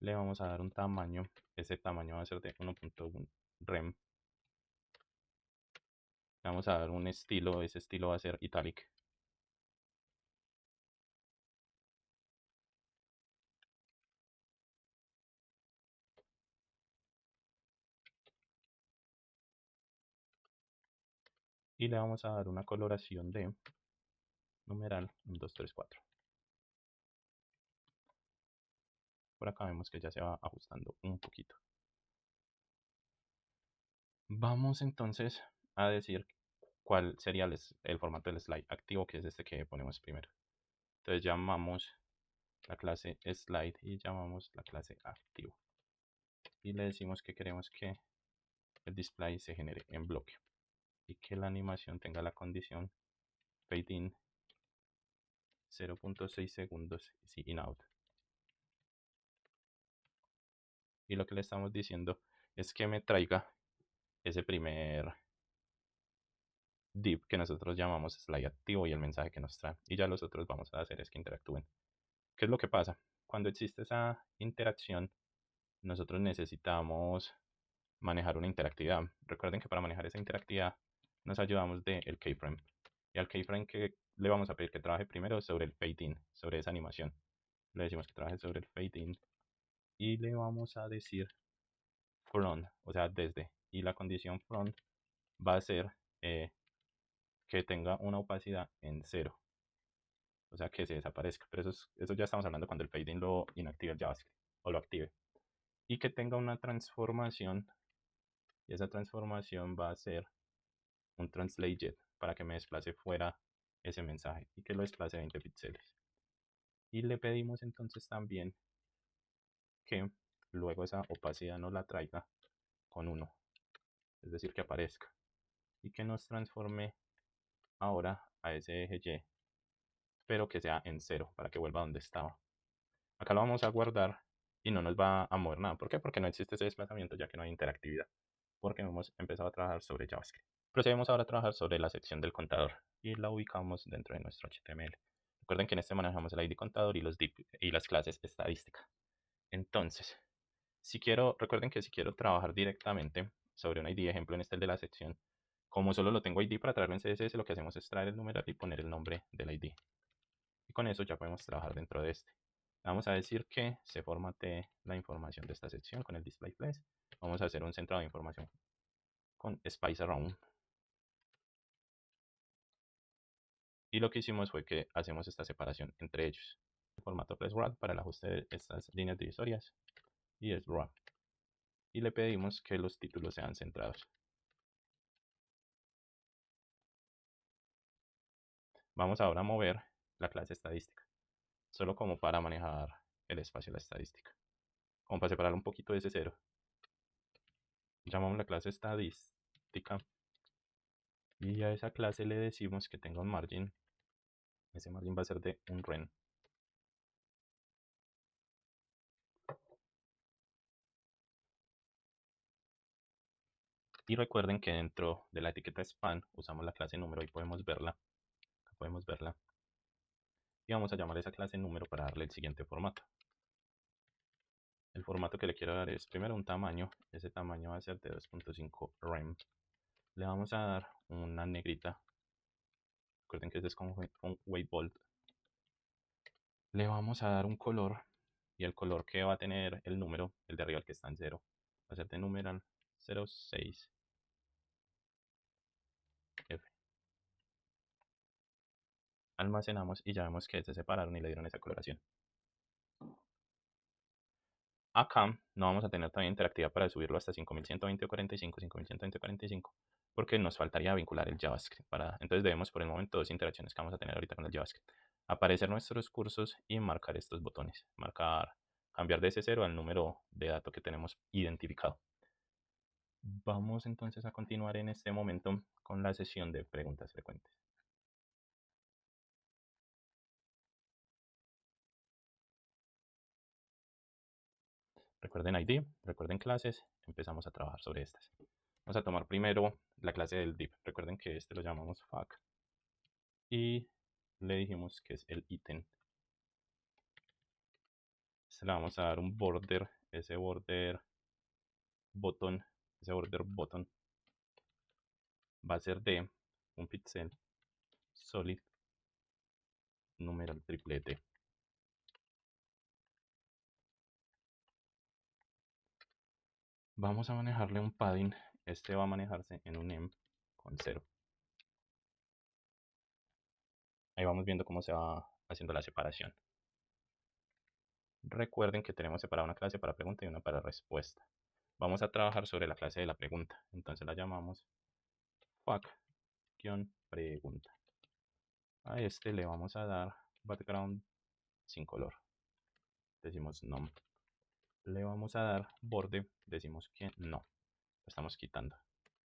Le vamos a dar un tamaño. Ese tamaño va a ser de 1.1 rem. Le vamos a dar un estilo. Ese estilo va a ser italic. Y le vamos a dar una coloración de numeral 1, 2, 3, 4. Por acá vemos que ya se va ajustando un poquito. Vamos entonces a decir cuál sería el formato del slide activo, que es este que ponemos primero. Entonces llamamos la clase slide y llamamos la clase activo. Y le decimos que queremos que el display se genere en bloque y que la animación tenga la condición fade in 0.6 segundos y in out. Y lo que le estamos diciendo es que me traiga ese primer div que nosotros llamamos slide activo y el mensaje que nos trae. Y ya los otros vamos a hacer es que interactúen. ¿Qué es lo que pasa? Cuando existe esa interacción, nosotros necesitamos manejar una interactividad. Recuerden que para manejar esa interactividad nos ayudamos del keyframe. Y al keyframe que le vamos a pedir que trabaje primero sobre el fade in, sobre esa animación. Le decimos que trabaje sobre el fade in y le vamos a decir from, o sea, desde. Y la condición from va a ser que tenga una opacidad en 0. O sea, que se desaparezca. Pero eso ya estamos hablando cuando el fade in lo inactive el JavaScript o lo active. Y que tenga una transformación. Y esa transformación va a ser un translate para que me desplace fuera ese mensaje y que lo desplace 20 píxeles. Y le pedimos entonces también que luego esa opacidad nos la traiga con 1, es decir, que aparezca y que nos transforme ahora a ese eje Y, pero que sea en 0 para que vuelva donde estaba. Acá lo vamos a guardar y no nos va a mover nada. ¿Por qué? Porque no existe ese desplazamiento ya que no hay interactividad, porque hemos empezado a trabajar sobre JavaScript. Procedemos ahora a trabajar sobre la sección del contador y la ubicamos dentro de nuestro HTML. Recuerden que en este manejamos el ID contador y los div y las clases estadística. Entonces, recuerden que si quiero trabajar directamente sobre un ID, ejemplo en este el de la sección, como solo lo tengo ID para traerlo en CSS, lo que hacemos es traer el numeral y poner el nombre del ID. Y con eso ya podemos trabajar dentro de este. Vamos a decir que se formate la información de esta sección con el display place. Vamos a hacer un centrado de información con spice around. Y lo que hicimos fue que hacemos esta separación entre ellos. El formato wrap para el ajuste de estas líneas divisorias y es wrap. Y le pedimos que los títulos sean centrados. Vamos ahora a mover la clase estadística, solo como para manejar el espacio de la estadística. Como para separar un poquito de ese cero. Llamamos la clase estadística y a esa clase le decimos que tenga un margin. Ese margin va a ser de un ren. Y recuerden que dentro de la etiqueta span usamos la clase número y podemos verla podemos verla. Y vamos a llamar a esa clase número para darle el siguiente formato. El formato que le quiero dar es primero un tamaño. Ese tamaño va a ser de 2.5 rem. Le vamos a dar una negrita. Recuerden que este es con weight bold. Le vamos a dar un color. Y el color que va a tener el número, el de arriba, el que está en 0, va a ser de numeral 06F. Almacenamos y ya vemos que se separaron y le dieron esa coloración. Acá no vamos a tener también interactividad para subirlo hasta 5120 o 45, 5120 o 45, porque nos faltaría vincular el JavaScript. Entonces debemos por el momento dos interacciones que vamos a tener ahorita con el JavaScript. Aparecer nuestros cursos y marcar estos botones. Cambiar de ese 0 al número de datos que tenemos identificado. Vamos entonces a continuar en este momento con la sesión de preguntas frecuentes. Recuerden ID, recuerden clases, empezamos a trabajar sobre estas. Vamos a tomar primero la clase del div. Recuerden que este lo llamamos fac y le dijimos que es el ítem. Le vamos a dar un border, ese border button va a ser de un pixel solid numeral triplete. Vamos a manejarle un padding, este va a manejarse en un em con 0. Ahí vamos viendo cómo se va haciendo la separación. Recuerden que tenemos separada una clase para pregunta y una para respuesta. Vamos a trabajar sobre la clase de la pregunta. Entonces la llamamos fac-pregunta. A este le vamos a dar background sin color. Decimos no. Le vamos a dar borde. Decimos que no. Lo estamos quitando.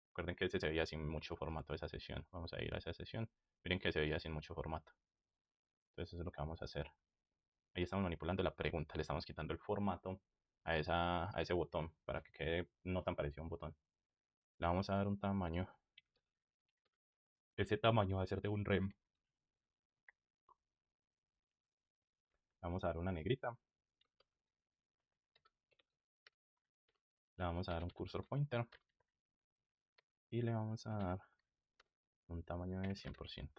Recuerden que este se veía sin mucho formato esa sesión. Vamos a ir a esa sesión. Miren que se veía sin mucho formato. Entonces eso es lo que vamos a hacer. Ahí estamos manipulando la pregunta. Le estamos quitando el formato a ese botón para que quede no tan parecido a un botón. Le vamos a dar un tamaño. Ese tamaño va a ser de un rem. Vamos a dar una negrita. Le vamos a dar un cursor pointer. Y le vamos a dar un tamaño de 100%.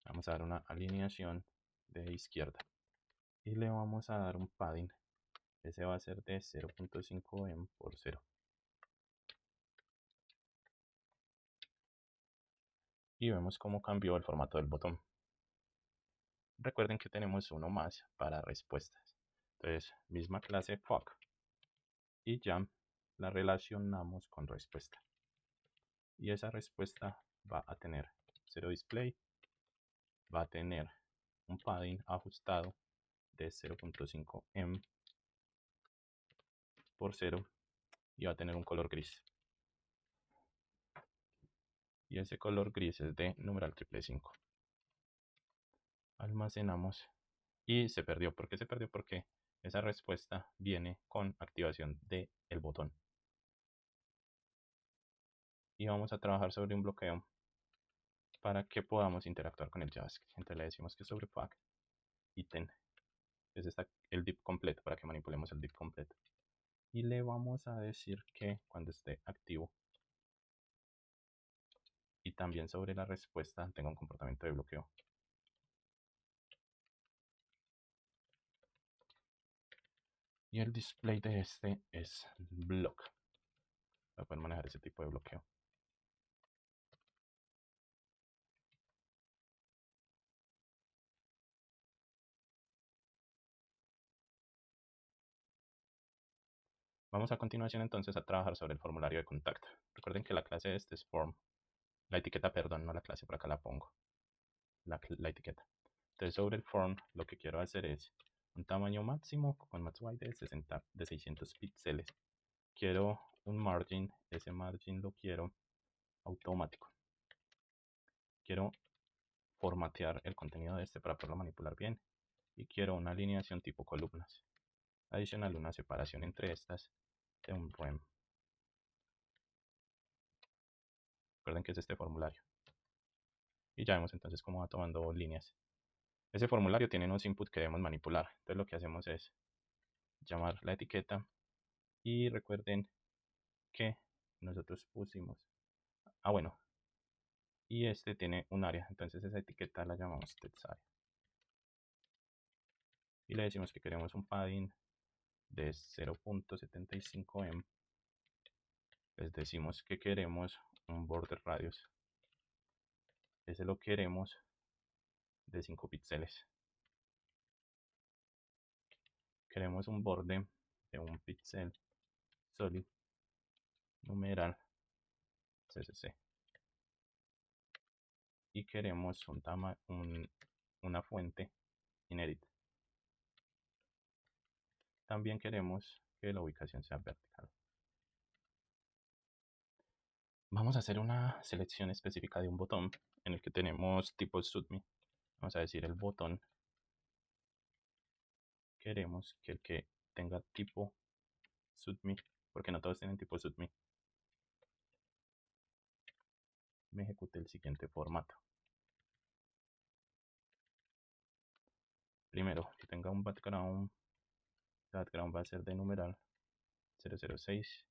Vamos a dar una alineación de izquierda. Y le vamos a dar un padding. Ese va a ser de 0.5 em por 0. Y vemos cómo cambió el formato del botón. Recuerden que tenemos uno más para respuestas. Entonces, misma clase fuck. Y ya la relacionamos con respuesta. Y esa respuesta va a tener 0 display. Va a tener un padding ajustado de 0.5 em por 0 y va a tener un color gris. Y ese color gris es de numeral 555. Almacenamos y se perdió. ¿Por qué se perdió? Porque esa respuesta viene con activación del botón. Y vamos a trabajar sobre un bloqueo para que podamos interactuar con el JavaScript. Entonces le decimos que sobre fact item es el div completo para que manipulemos el div completo. Y le vamos a decir que cuando esté activo y también sobre la respuesta tenga un comportamiento de bloqueo. Y el display de este es block para poder manejar ese tipo de bloqueo. Vamos a continuación entonces a trabajar sobre el formulario de contacto. Recuerden que la clase de este es form. La etiqueta, perdón, no la clase, por acá la pongo. La etiqueta. Entonces sobre el form lo que quiero hacer es un tamaño máximo con maxWide de 600 píxeles. Quiero un margin, ese margin lo quiero automático. Quiero formatear el contenido de este para poderlo manipular bien. Y quiero una alineación tipo columnas. Adicional, una separación entre estas de un rem. Recuerden que es este formulario. y ya vemos entonces cómo va tomando líneas. Ese formulario tiene unos inputs que debemos manipular. Entonces lo que hacemos es llamar la etiqueta y recuerden que nosotros pusimos, bueno, y este tiene un área, entonces esa etiqueta la llamamos textArea. Y le decimos que queremos un padding de 0.75 em. Les decimos que queremos un border radius. Ese lo queremos de 5 píxeles. Queremos un borde de 1 píxel solid numeral CCC. Y queremos una fuente inherit. También queremos que la ubicación sea vertical. Vamos a hacer una selección específica de un botón en el que tenemos tipo submit. Vamos a decir el botón. Queremos que el que tenga tipo submit, porque no todos tienen tipo submit, me ejecute el siguiente formato. Primero, que tenga un background. El background va a ser de numeral 006F.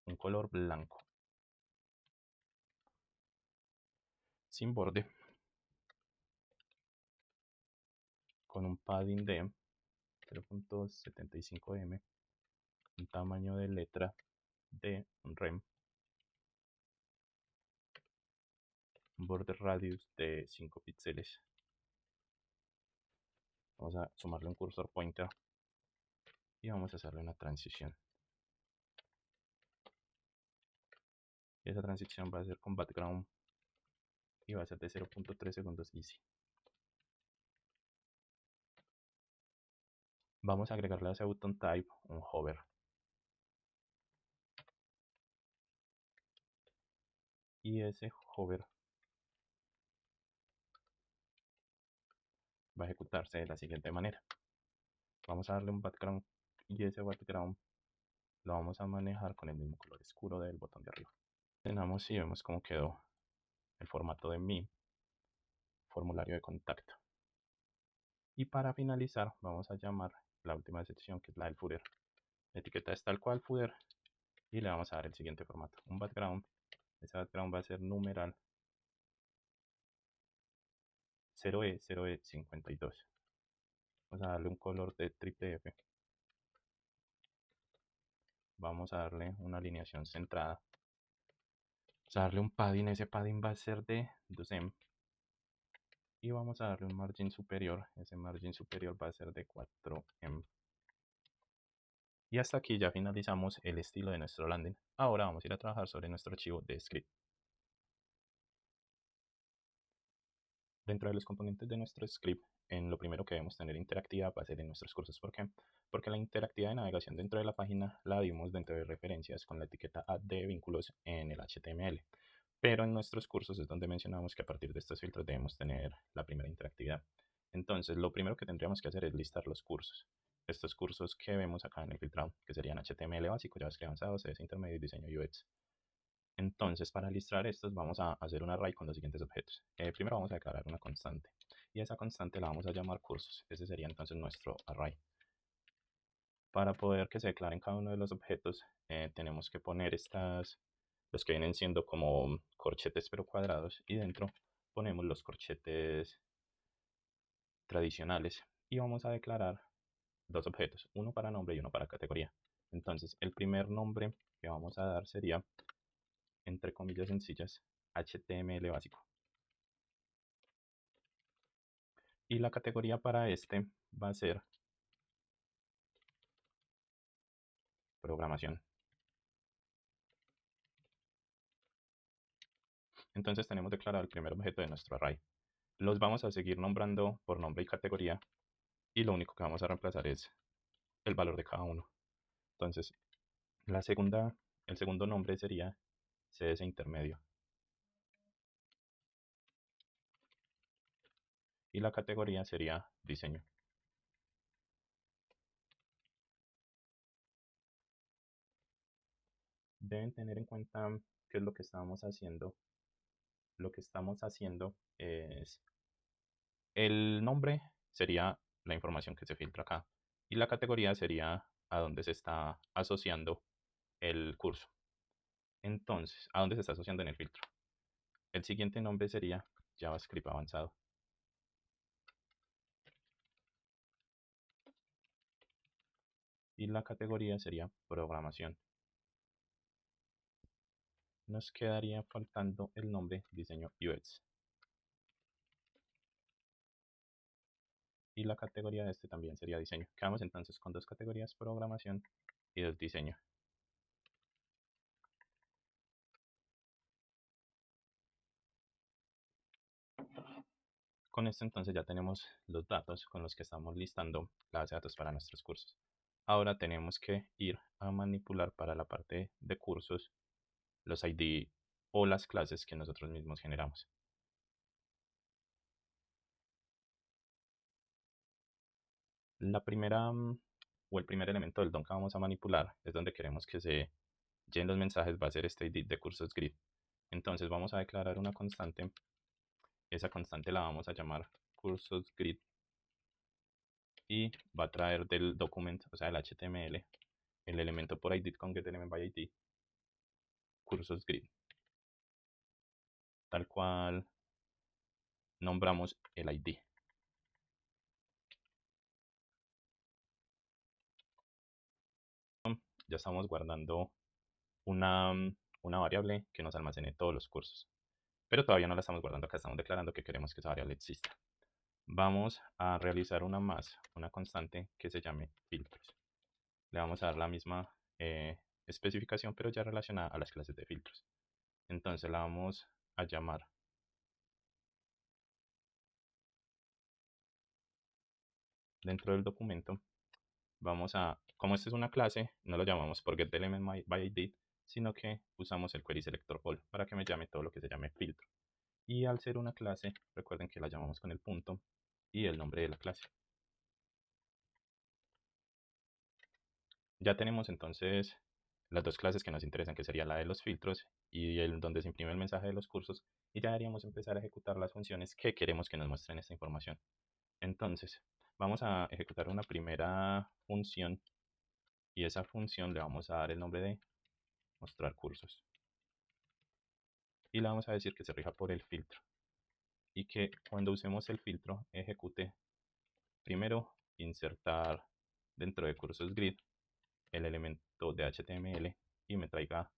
Un color blanco. Sin borde. Con un padding de 0.75 em. Un tamaño de letra de un rem. Un border radius de 5 píxeles. Vamos a sumarle un cursor pointer y vamos a hacerle una transición. Esa transición va a ser con background y va a ser de 0.3 segundos easy. Vamos a agregarle a ese button type un hover. Y ese hover va a ejecutarse de la siguiente manera. Vamos a darle un background y ese background lo vamos a manejar con el mismo color oscuro del botón de arriba. Tenemos y vemos cómo quedó el formato de mi formulario de contacto. Y para finalizar vamos a llamar la última sección, que es la del footer. La etiqueta es tal cual footer y le vamos a dar el siguiente formato, un background. Ese background va a ser numeral 0E0E52. Vamos a darle un color de triple F. Vamos a darle una alineación centrada. Vamos a darle un padding. Ese padding va a ser de 2em. Y vamos a darle un margin superior. Ese margin superior va a ser de 4em. Y hasta aquí ya finalizamos el estilo de nuestro landing. Ahora vamos a ir a trabajar sobre nuestro archivo de script. Dentro de los componentes de nuestro script, en lo primero que debemos tener interactividad va a ser en nuestros cursos. ¿Por qué? Porque la interactividad de navegación dentro de la página la dimos dentro de referencias con la etiqueta add de vínculos en el HTML. Pero en nuestros cursos es donde mencionamos que a partir de estos filtros debemos tener la primera interactividad. Entonces, lo primero que tendríamos que hacer es listar los cursos. Estos cursos que vemos acá en el filtrado, que serían HTML básico, JavaScript avanzado, CSS intermedio y diseño UX. Entonces, para listar estos, vamos a hacer un array con los siguientes objetos. Primero vamos a declarar una constante. Y esa constante la vamos a llamar cursos. Ese sería entonces nuestro array. Para poder que se declaren cada uno de los objetos, tenemos que poner los que vienen siendo como corchetes pero cuadrados. Y dentro ponemos los corchetes tradicionales. Y vamos a declarar dos objetos, uno para nombre y uno para categoría. Entonces, el primer nombre que vamos a dar sería, entre comillas sencillas, HTML básico. Y la categoría para este va a ser programación. Entonces tenemos declarado el primer objeto de nuestro array. Los vamos a seguir nombrando por nombre y categoría. Y lo único que vamos a reemplazar es el valor de cada uno. Entonces, el segundo nombre sería CS intermedio. Y la categoría sería diseño. Deben tener en cuenta qué es lo que estábamos haciendo lo que estamos haciendo es, el nombre sería la información que se filtra acá y la categoría sería a dónde se está asociando el curso. Entonces, a dónde se está asociando en el filtro. El siguiente nombre sería JavaScript avanzado. Y la categoría sería programación. Nos quedaría faltando el nombre diseño UX. Y la categoría de este también sería diseño. Quedamos entonces con dos categorías, programación y dos diseño. Con esto entonces ya tenemos los datos con los que estamos listando la base de datos para nuestros cursos. Ahora tenemos que ir a manipular para la parte de cursos los ID o las clases que nosotros mismos generamos. La primera o el primer elemento del DOM que vamos a manipular es donde queremos que se llenen los mensajes, va a ser este ID de cursos grid. Entonces vamos a declarar una constante. Esa constante la vamos a llamar cursos grid y va a traer del documento, o sea, del HTML, el elemento por ID con getElementById, cursos grid, tal cual nombramos el ID. Ya estamos guardando una, una variable que nos almacene todos los cursos, pero todavía no la estamos guardando acá, estamos declarando que queremos que esa variable exista. Vamos a realizar una más, una constante que se llame filtros. Le vamos a dar la misma especificación, pero ya relacionada a las clases de filtros. Entonces la vamos a llamar dentro del documento. Vamos a, como esta es una clase, no lo llamamos por getElementById, sino que usamos el querySelectorAll para que me llame todo lo que se llame filtro. Y al ser una clase, recuerden que la llamamos con el punto y el nombre de la clase. Ya tenemos entonces las dos clases que nos interesan, que sería la de los filtros y el donde se imprime el mensaje de los cursos, y ya deberíamos empezar a ejecutar las funciones que queremos que nos muestren esta información. Entonces, vamos a ejecutar una primera función y esa función le vamos a dar el nombre de mostrar cursos. Y le vamos a decir que se rija por el filtro y que cuando usemos el filtro ejecute primero insertar dentro de cursos grid el elemento de HTML y me traiga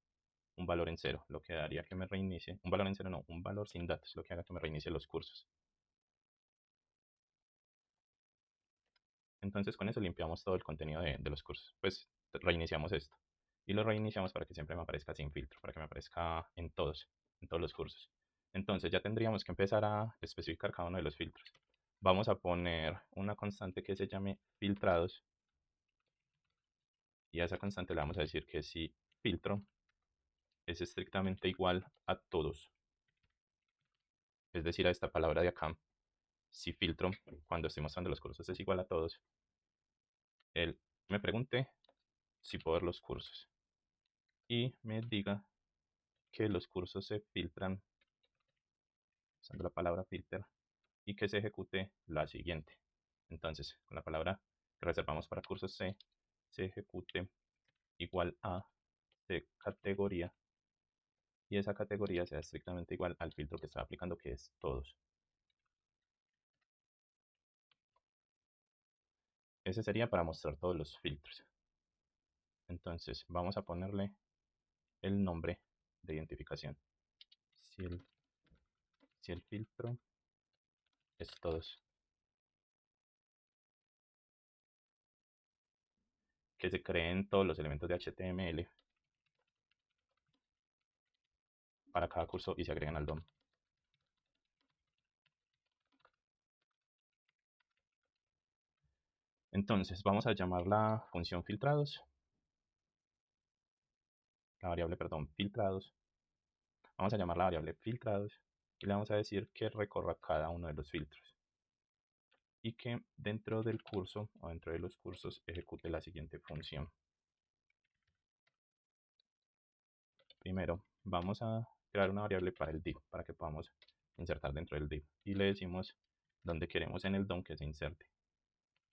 un valor en cero, lo que daría que me reinicie, un valor en cero no, un valor sin datos, lo que haga que me reinicie los cursos. Entonces con eso limpiamos todo el contenido de los cursos. Pues reiniciamos esto y lo reiniciamos para que siempre me aparezca sin filtro, para que me aparezca en todos los cursos. Entonces ya tendríamos que empezar a especificar cada uno de los filtros. Vamos a poner una constante que se llame filtrados y a esa constante le vamos a decir que si filtro es estrictamente igual a todos, es decir, a esta palabra de acá, si filtro cuando estoy mostrando los cursos es igual a todos, él me pregunte si puedo ver los cursos y me diga que los cursos se filtran usando la palabra filter y que se ejecute la siguiente. Entonces, con la palabra que reservamos para cursos C, se ejecute igual a de categoría y esa categoría sea estrictamente igual al filtro que está aplicando, que es todos. Ese sería para mostrar todos los filtros. Entonces, vamos a ponerle el nombre de identificación. Si el filtro es todos. Que se creen todos los elementos de HTML para cada curso y se agregan al DOM. Entonces vamos a llamar la función filtrados, la variable, perdón, filtrados. Vamos a llamar la variable filtrados y le vamos a decir que recorra cada uno de los filtros y que dentro del curso o dentro de los cursos ejecute la siguiente función. Primero vamos a crear una variable para el div, para que podamos insertar dentro del div. Y le decimos donde queremos en el DOM que se inserte.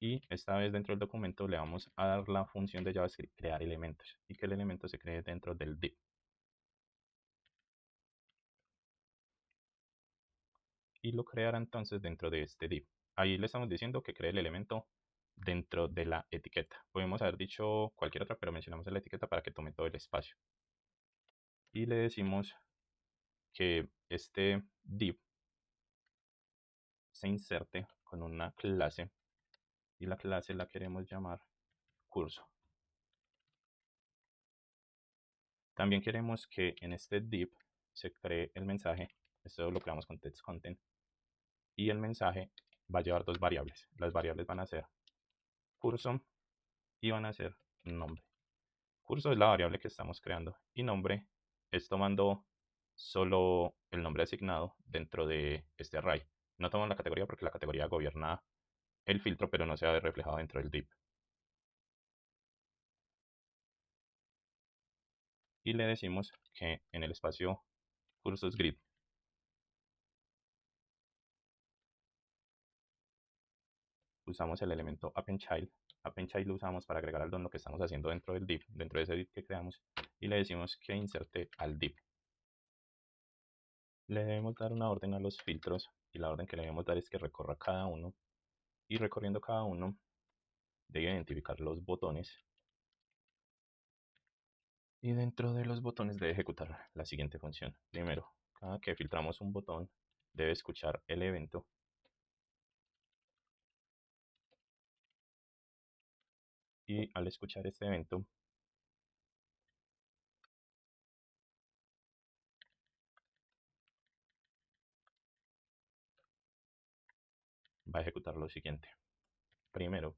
Y esta vez dentro del documento le vamos a dar la función de JavaScript crear elementos y que el elemento se cree dentro del div. Y lo creará entonces dentro de este div. Ahí le estamos diciendo que cree el elemento dentro de la etiqueta. Podemos haber dicho cualquier otra, pero mencionamos la etiqueta para que tome todo el espacio. Y le decimos que este div se inserte con una clase y la clase la queremos llamar curso. También queremos que en este div se cree el mensaje, esto lo creamos con text content, y el mensaje va a llevar dos variables. Las variables van a ser curso y van a ser nombre. Curso es la variable que estamos creando y nombre es tomando solo el nombre asignado dentro de este array. No tomamos la categoría porque la categoría gobierna el filtro, pero no se ve reflejado dentro del div. Y le decimos que en el espacio cursos grid usamos el elemento appendChild. AppendChild lo usamos para agregar al DOM lo que estamos haciendo dentro del div, dentro de ese div que creamos, y le decimos que inserte al div. Le debemos dar una orden a los filtros y la orden que le debemos dar es que recorra cada uno y recorriendo cada uno debe identificar los botones y dentro de los botones debe ejecutar la siguiente función. Primero, cada que filtramos un botón debe escuchar el evento y al escuchar este evento va a ejecutar lo siguiente. Primero,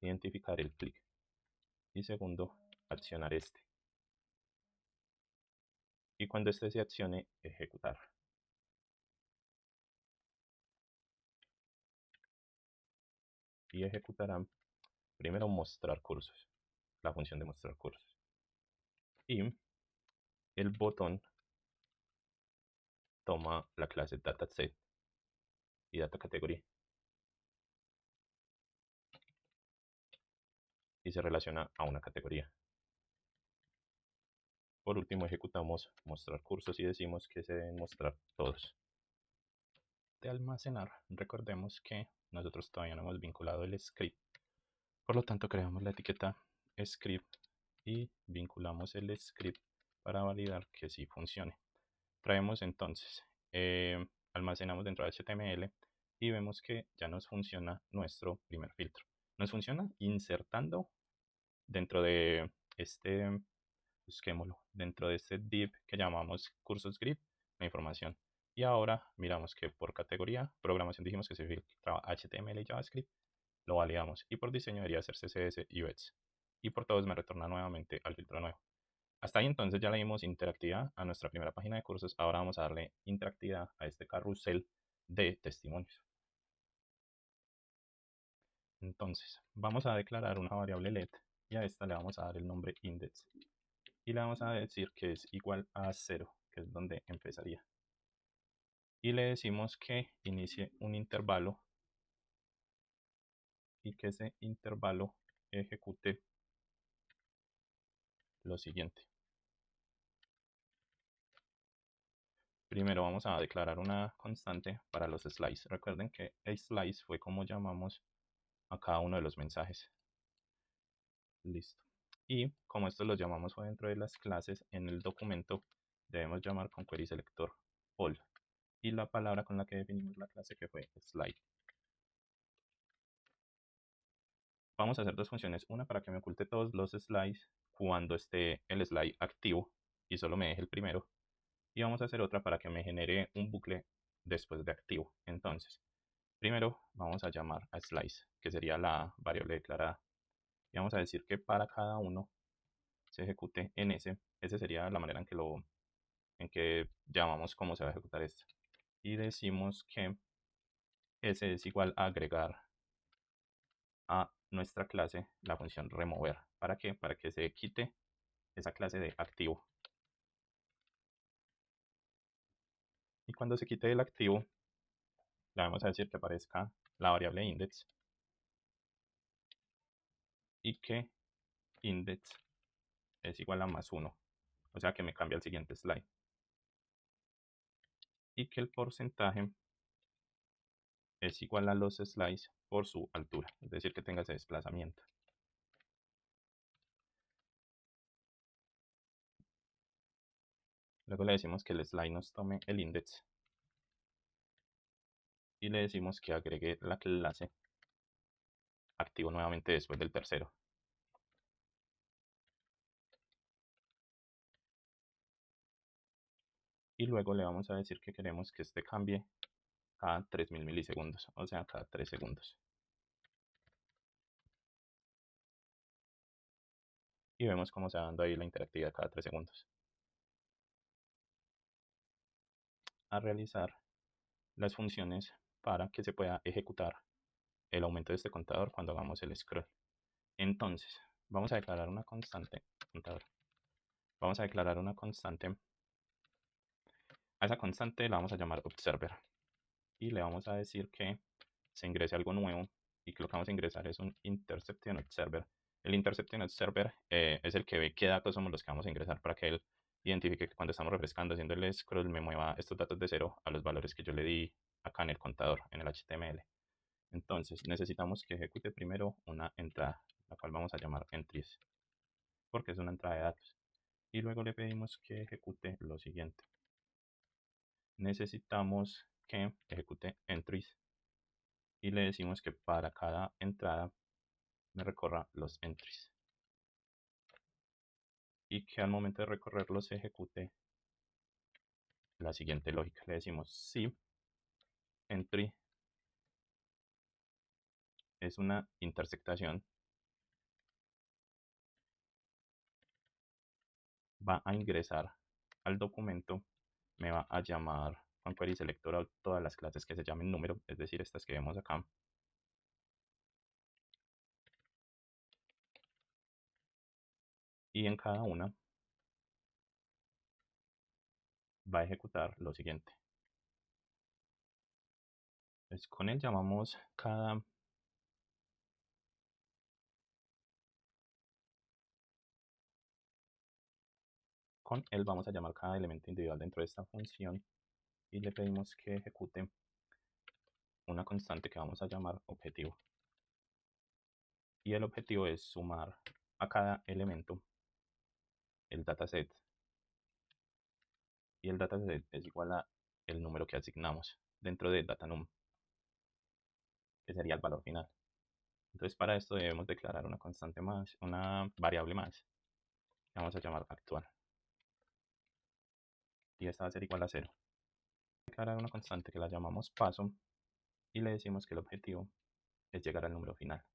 identificar el clic y segundo, accionar este. Y cuando este se accione, ejecutar. Y ejecutará primero mostrar cursos, la función de mostrar cursos. Y el botón toma la clase dataset y data category y se relaciona a una categoría. Por último, ejecutamos mostrar cursos y decimos que se deben mostrar todos. De almacenar, recordemos que nosotros todavía no hemos vinculado el script. Por lo tanto, creamos la etiqueta script y vinculamos el script para validar que sí funcione. Traemos entonces, almacenamos dentro de HTML y vemos que ya nos funciona nuestro primer filtro. Nos funciona insertando dentro de este, busquémoslo, dentro de este div que llamamos cursos grid, la información. Y ahora miramos que por categoría, programación dijimos que se filtraba HTML y JavaScript, lo validamos. Y por diseño debería ser CSS y UX. Y por todos me retorna nuevamente al filtro nuevo. Hasta ahí entonces ya le dimos interactividad a nuestra primera página de cursos. Ahora vamos a darle interactividad a este carrusel de testimonios. Entonces, vamos a declarar una variable let y a esta le vamos a dar el nombre index. Y le vamos a decir que es igual a 0, que es donde empezaría. Y le decimos que inicie un intervalo y que ese intervalo ejecute lo siguiente. Primero vamos a declarar una constante para los slices. Recuerden que a slice fue como llamamos a cada uno de los mensajes. Listo. Y como esto lo llamamos fue dentro de las clases, en el documento debemos llamar con query selector all. Y la palabra con la que definimos la clase que fue slide. Vamos a hacer dos funciones. Una para que me oculte todos los slides cuando esté el slide activo y solo me deje el primero. Y vamos a hacer otra para que me genere un bucle después de activo. Entonces, primero vamos a llamar a slice, que sería la variable declarada. Y vamos a decir que para cada uno se ejecute en ese. Esa sería la manera en que llamamos cómo se va a ejecutar esto. Y decimos que ese es igual a agregar a nuestra clase la función remover. ¿Para qué? Para que se quite esa clase de activo. cuando se quite el activo, le vamos a decir que aparezca la variable index y que index es igual a +1, o sea que me cambia el siguiente slide. Y que el porcentaje es igual a los slides por su altura, es decir, que tenga ese desplazamiento. Luego le decimos que el slide nos tome el index y le decimos que agregue la clase activo nuevamente después del tercero. Y luego le vamos a decir que queremos que este cambie cada 3000 milisegundos, o sea, cada 3 segundos. Y vemos cómo se va dando ahí la interactividad cada 3 segundos. A realizar las funciones para que se pueda ejecutar el aumento de este contador cuando hagamos el scroll. Entonces, vamos a declarar una constante, contador. Vamos a declarar una constante. A esa constante la vamos a llamar observer. Y le vamos a decir que se ingrese algo nuevo y que lo que vamos a ingresar es un interception observer. El interception observer es el que ve qué datos somos los que vamos a ingresar para que él identifique que cuando estamos refrescando, haciendo el scroll, me mueva estos datos de 0 a los valores que yo le di acá en el contador, en el HTML. Entonces necesitamos que ejecute primero una entrada, la cual vamos a llamar entries, porque es una entrada de datos. Y luego le pedimos que ejecute lo siguiente. Necesitamos que ejecute entries y le decimos que para cada entrada me recorra los entries y que al momento de recorrerlos se ejecute la siguiente lógica. Le decimos si entry es una intersectación, va a ingresar al documento, me va a llamar con query selector a todas las clases que se llamen número, es decir, estas que vemos acá. Y en cada una va a ejecutar lo siguiente. Pues con él llamamos con él vamos a llamar cada elemento individual dentro de esta función y le pedimos que ejecute una constante que vamos a llamar objetivo. Y el objetivo es sumar a cada elemento el dataset. Y el dataset es igual a el número que asignamos dentro de datanum, que sería el valor final. Entonces para esto debemos declarar una constante más, una variable más, que vamos a llamar actual. Y esta va a ser igual a 0. Declarar una constante que la llamamos paso y le decimos que el objetivo es llegar al número final.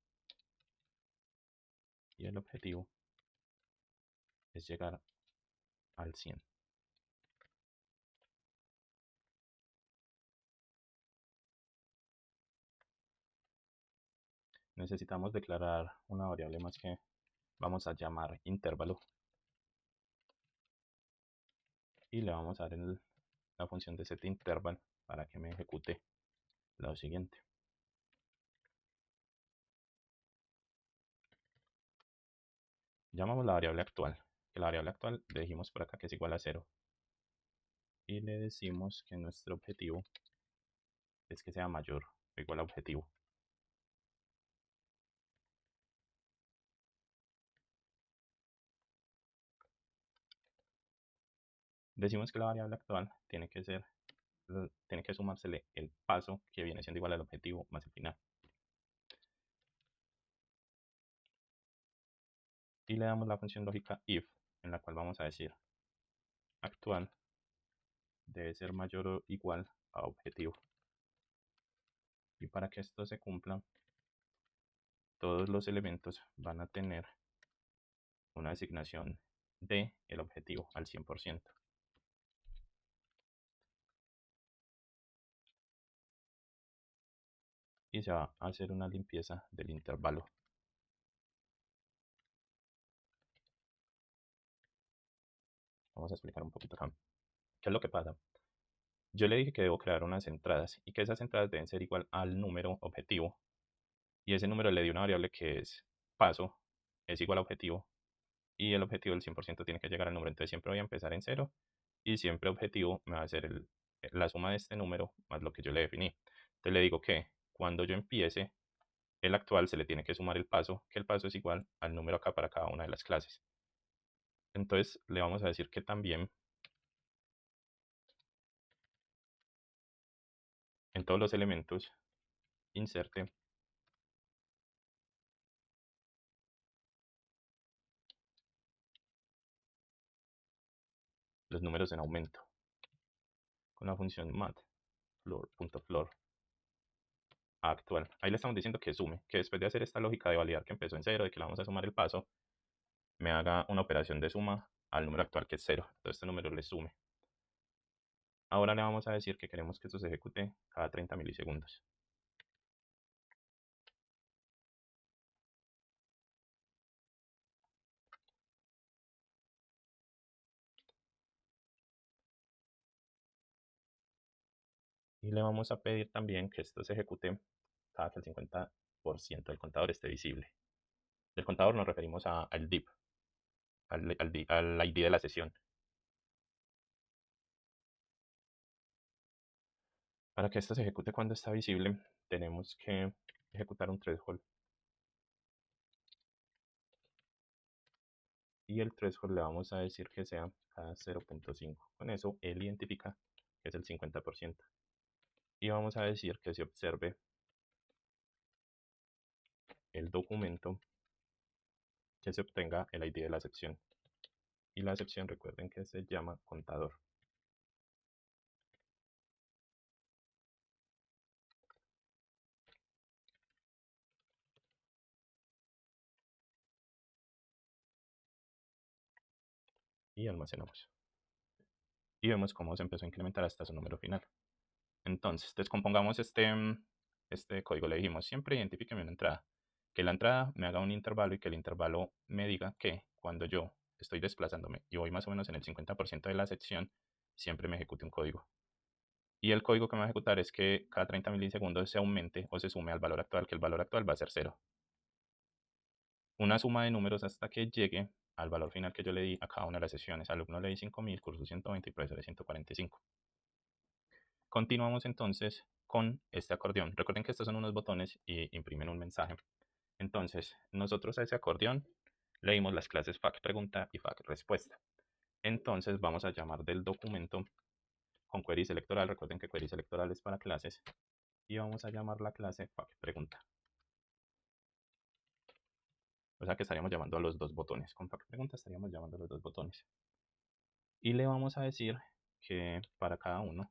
Y el objetivo es llegar al 100. Necesitamos declarar una variable más que vamos a llamar intervalo. Y le vamos a dar la función de setInterval para que me ejecute lo siguiente. Llamamos la variable actual, que la variable actual le dijimos por acá que es igual a 0. Y le decimos que nuestro objetivo es que sea mayor o igual a objetivo. Decimos que la variable actual tiene que sumársele el paso que viene siendo igual al objetivo más el final. Y le damos la función lógica if, en la cual vamos a decir actual debe ser mayor o igual a objetivo. Y para que esto se cumpla, todos los elementos van a tener una asignación de el objetivo al 100%. Y se va a hacer una limpieza del intervalo. Vamos a explicar un poquito acá. ¿Qué es lo que pasa? Yo le dije que debo crear unas entradas y que esas entradas deben ser igual al número objetivo. Y ese número le di una variable que es paso, es igual a objetivo. Y el objetivo del 100% tiene que llegar al número. Entonces siempre voy a empezar en cero y siempre objetivo me va a ser la suma de este número más lo que yo le definí. Entonces le digo que cuando yo empiece, el actual se le tiene que sumar el paso, que el paso es igual al número acá para cada una de las clases. Entonces le vamos a decir que también en todos los elementos inserte los números en aumento con la función floor actual. Ahí le estamos diciendo que sume, que después de hacer esta lógica de validar que empezó en cero, de que le vamos a sumar el paso, me haga una operación de suma al número actual que es cero. Entonces este número le sume. Ahora le vamos a decir que queremos que esto se ejecute cada 30 milisegundos. Y le vamos a pedir también que esto se ejecute cada que el 50% del contador esté visible. Del contador nos referimos al DIP, al ID de la sesión. Para que esto se ejecute cuando está visible, tenemos que ejecutar un threshold. Y el threshold le vamos a decir que sea cada 0.5. Con eso él identifica que es el 50%. Y vamos a decir que se observe el documento que se obtenga el ID de la sección. Y la sección, recuerden que se llama contador. Y almacenamos. Y vemos cómo se empezó a incrementar hasta su número final. Entonces, descompongamos este código. Le dijimos, siempre identifíqueme una entrada. Que la entrada me haga un intervalo y que el intervalo me diga que cuando yo estoy desplazándome y voy más o menos en el 50% de la sección, siempre me ejecute un código. Y el código que me va a ejecutar es que cada 30 milisegundos se aumente o se sume al valor actual, que el valor actual va a ser 0. Una suma de números hasta que llegue al valor final que yo le di a cada una de las sesiones. Alumno le di 5000, curso 120 y profesor 145. Continuamos entonces con este acordeón. Recuerden que estos son unos botones y imprimen un mensaje. Entonces, nosotros a ese acordeón le dimos las clases FAQ pregunta y FAQ respuesta. Entonces vamos a llamar del documento con query selectoral. Recuerden que query selectoral es para clases. Y vamos a llamar la clase FAQ pregunta. O sea que estaríamos llamando a los dos botones. Con FAQ pregunta estaríamos llamando a los dos botones. Y le vamos a decir que para cada uno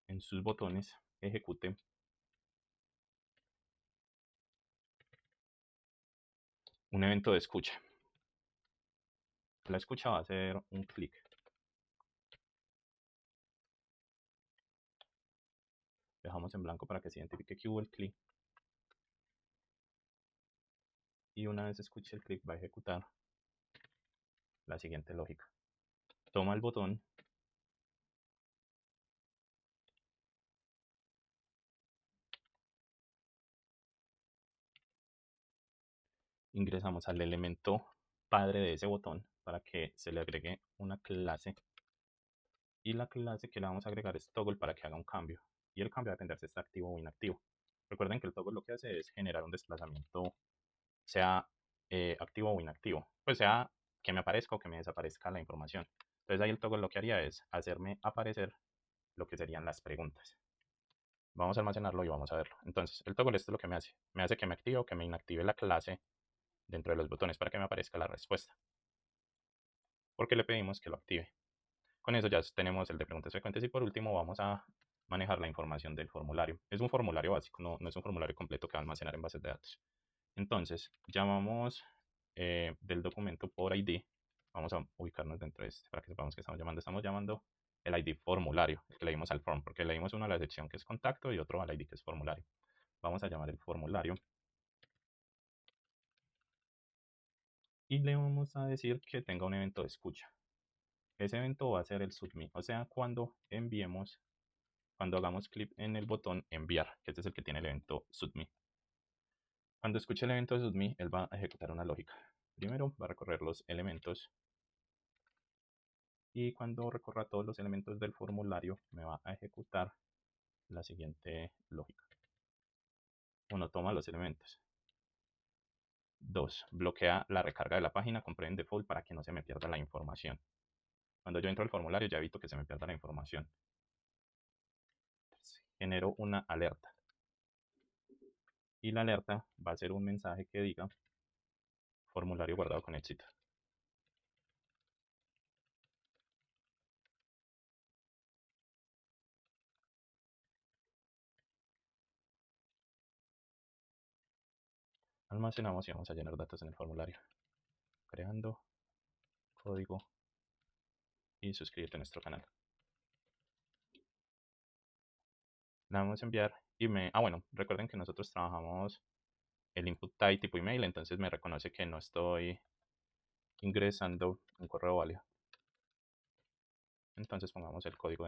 en sus botones ejecute un evento de escucha. La escucha va a ser un clic. Dejamos en blanco para que se identifique que hubo el clic. Y una vez escuche el clic va a ejecutar la siguiente lógica. Toma el botón, ingresamos al elemento padre de ese botón para que se le agregue una clase. Y la clase que le vamos a agregar es toggle para que haga un cambio. Y el cambio va a depender si está activo o inactivo. Recuerden que el toggle lo que hace es generar un desplazamiento, sea activo o inactivo. Pues sea que me aparezca o que me desaparezca la información. Entonces ahí el toggle lo que haría es hacerme aparecer lo que serían las preguntas. Vamos a almacenarlo y vamos a verlo. Entonces, el toggle esto es lo que me hace. Me hace que me active o que me inactive la clase dentro de los botones para que me aparezca la respuesta. Porque le pedimos que lo active. Con eso ya tenemos el de preguntas frecuentes y por último vamos a manejar la información del formulario. Es un formulario básico, no es un formulario completo que va a almacenar en bases de datos. Entonces, llamamos del documento por ID. Vamos a ubicarnos dentro de este para que sepamos que estamos llamando. Estamos llamando el ID formulario, el que le dimos al form, porque le dimos uno a la sección que es contacto y otro al ID que es formulario. Vamos a llamar el formulario y le vamos a decir que tenga un evento de escucha. Ese evento va a ser el submit, o sea, cuando hagamos clic en el botón enviar, que este es el que tiene el evento submit. Cuando escuche el evento de submit, él va a ejecutar una lógica. Primero va a recorrer los elementos y cuando recorra todos los elementos del formulario me va a ejecutar la siguiente lógica. 1. Toma los elementos. 2. Bloquea la recarga de la página con prevent default para que no se me pierda la información. Cuando yo entro al formulario ya evito que se me pierda la información. 3. Genero una alerta. Y la alerta va a ser un mensaje que diga formulario guardado con éxito. Almacenamos y vamos a llenar datos en el formulario. Creando código y suscribirte a nuestro canal. Le vamos a enviar email. Bueno, recuerden que nosotros trabajamos el input type tipo email, entonces me reconoce que no estoy ingresando un correo válido. Entonces pongamos el código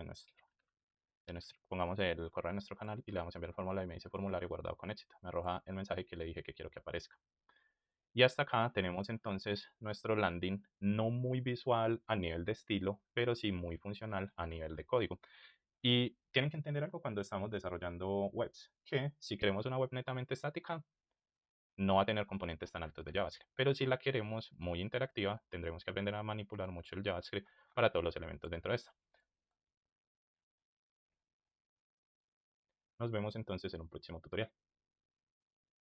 pongamos el correo de nuestro canal y le vamos a enviar el formulario y me dice formulario guardado con éxito. Me arroja el mensaje que le dije que quiero que aparezca. Y hasta acá tenemos entonces nuestro landing, no muy visual a nivel de estilo, pero sí muy funcional a nivel de código. Y tienen que entender algo cuando estamos desarrollando webs, que si queremos una web netamente estática, no va a tener componentes tan altos de JavaScript. Pero si la queremos muy interactiva, tendremos que aprender a manipular mucho el JavaScript para todos los elementos dentro de esta. Nos vemos entonces en un próximo tutorial.